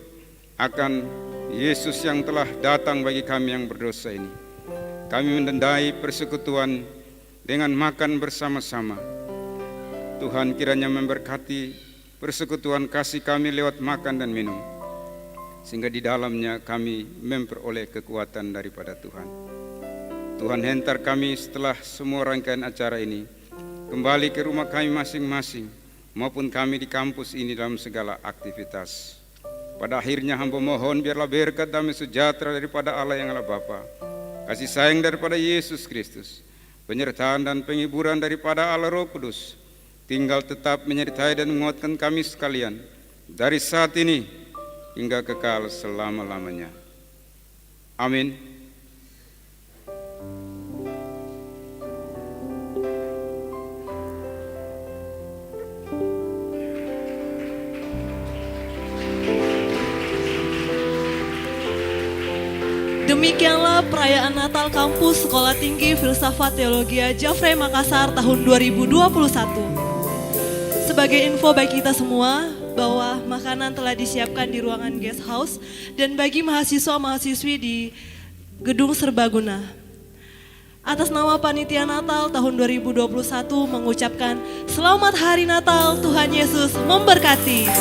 akan Yesus yang telah datang bagi kami yang berdosa ini, kami menandai persekutuan dengan makan bersama-sama. Tuhan kiranya memberkati persekutuan kasih kami lewat makan dan minum, sehingga di dalamnya kami memperoleh kekuatan daripada Tuhan. Tuhan hentar kami setelah semua rangkaian acara ini kembali ke rumah kami masing-masing, maupun kami di kampus ini dalam segala aktivitas. Pada akhirnya hamba mohon biarlah berkat damai sejahtera daripada Allah yang adalah Bapa, kasih sayang daripada Yesus Kristus, penyertaan dan penghiburan daripada Allah Roh Kudus tinggal tetap menyertai dan menguatkan kami sekalian dari saat ini hingga kekal selama-lamanya. Amin. Demikianlah perayaan Natal Kampus Sekolah Tinggi Filsafat Teologia Jafre Makassar tahun 2021. Sebagai info bagi kita semua bahwa makanan telah disiapkan di ruangan guest house dan bagi mahasiswa-mahasiswi di Gedung Serbaguna. Atas nama Panitia Natal tahun 2021 mengucapkan Selamat Hari Natal, Tuhan Yesus memberkati.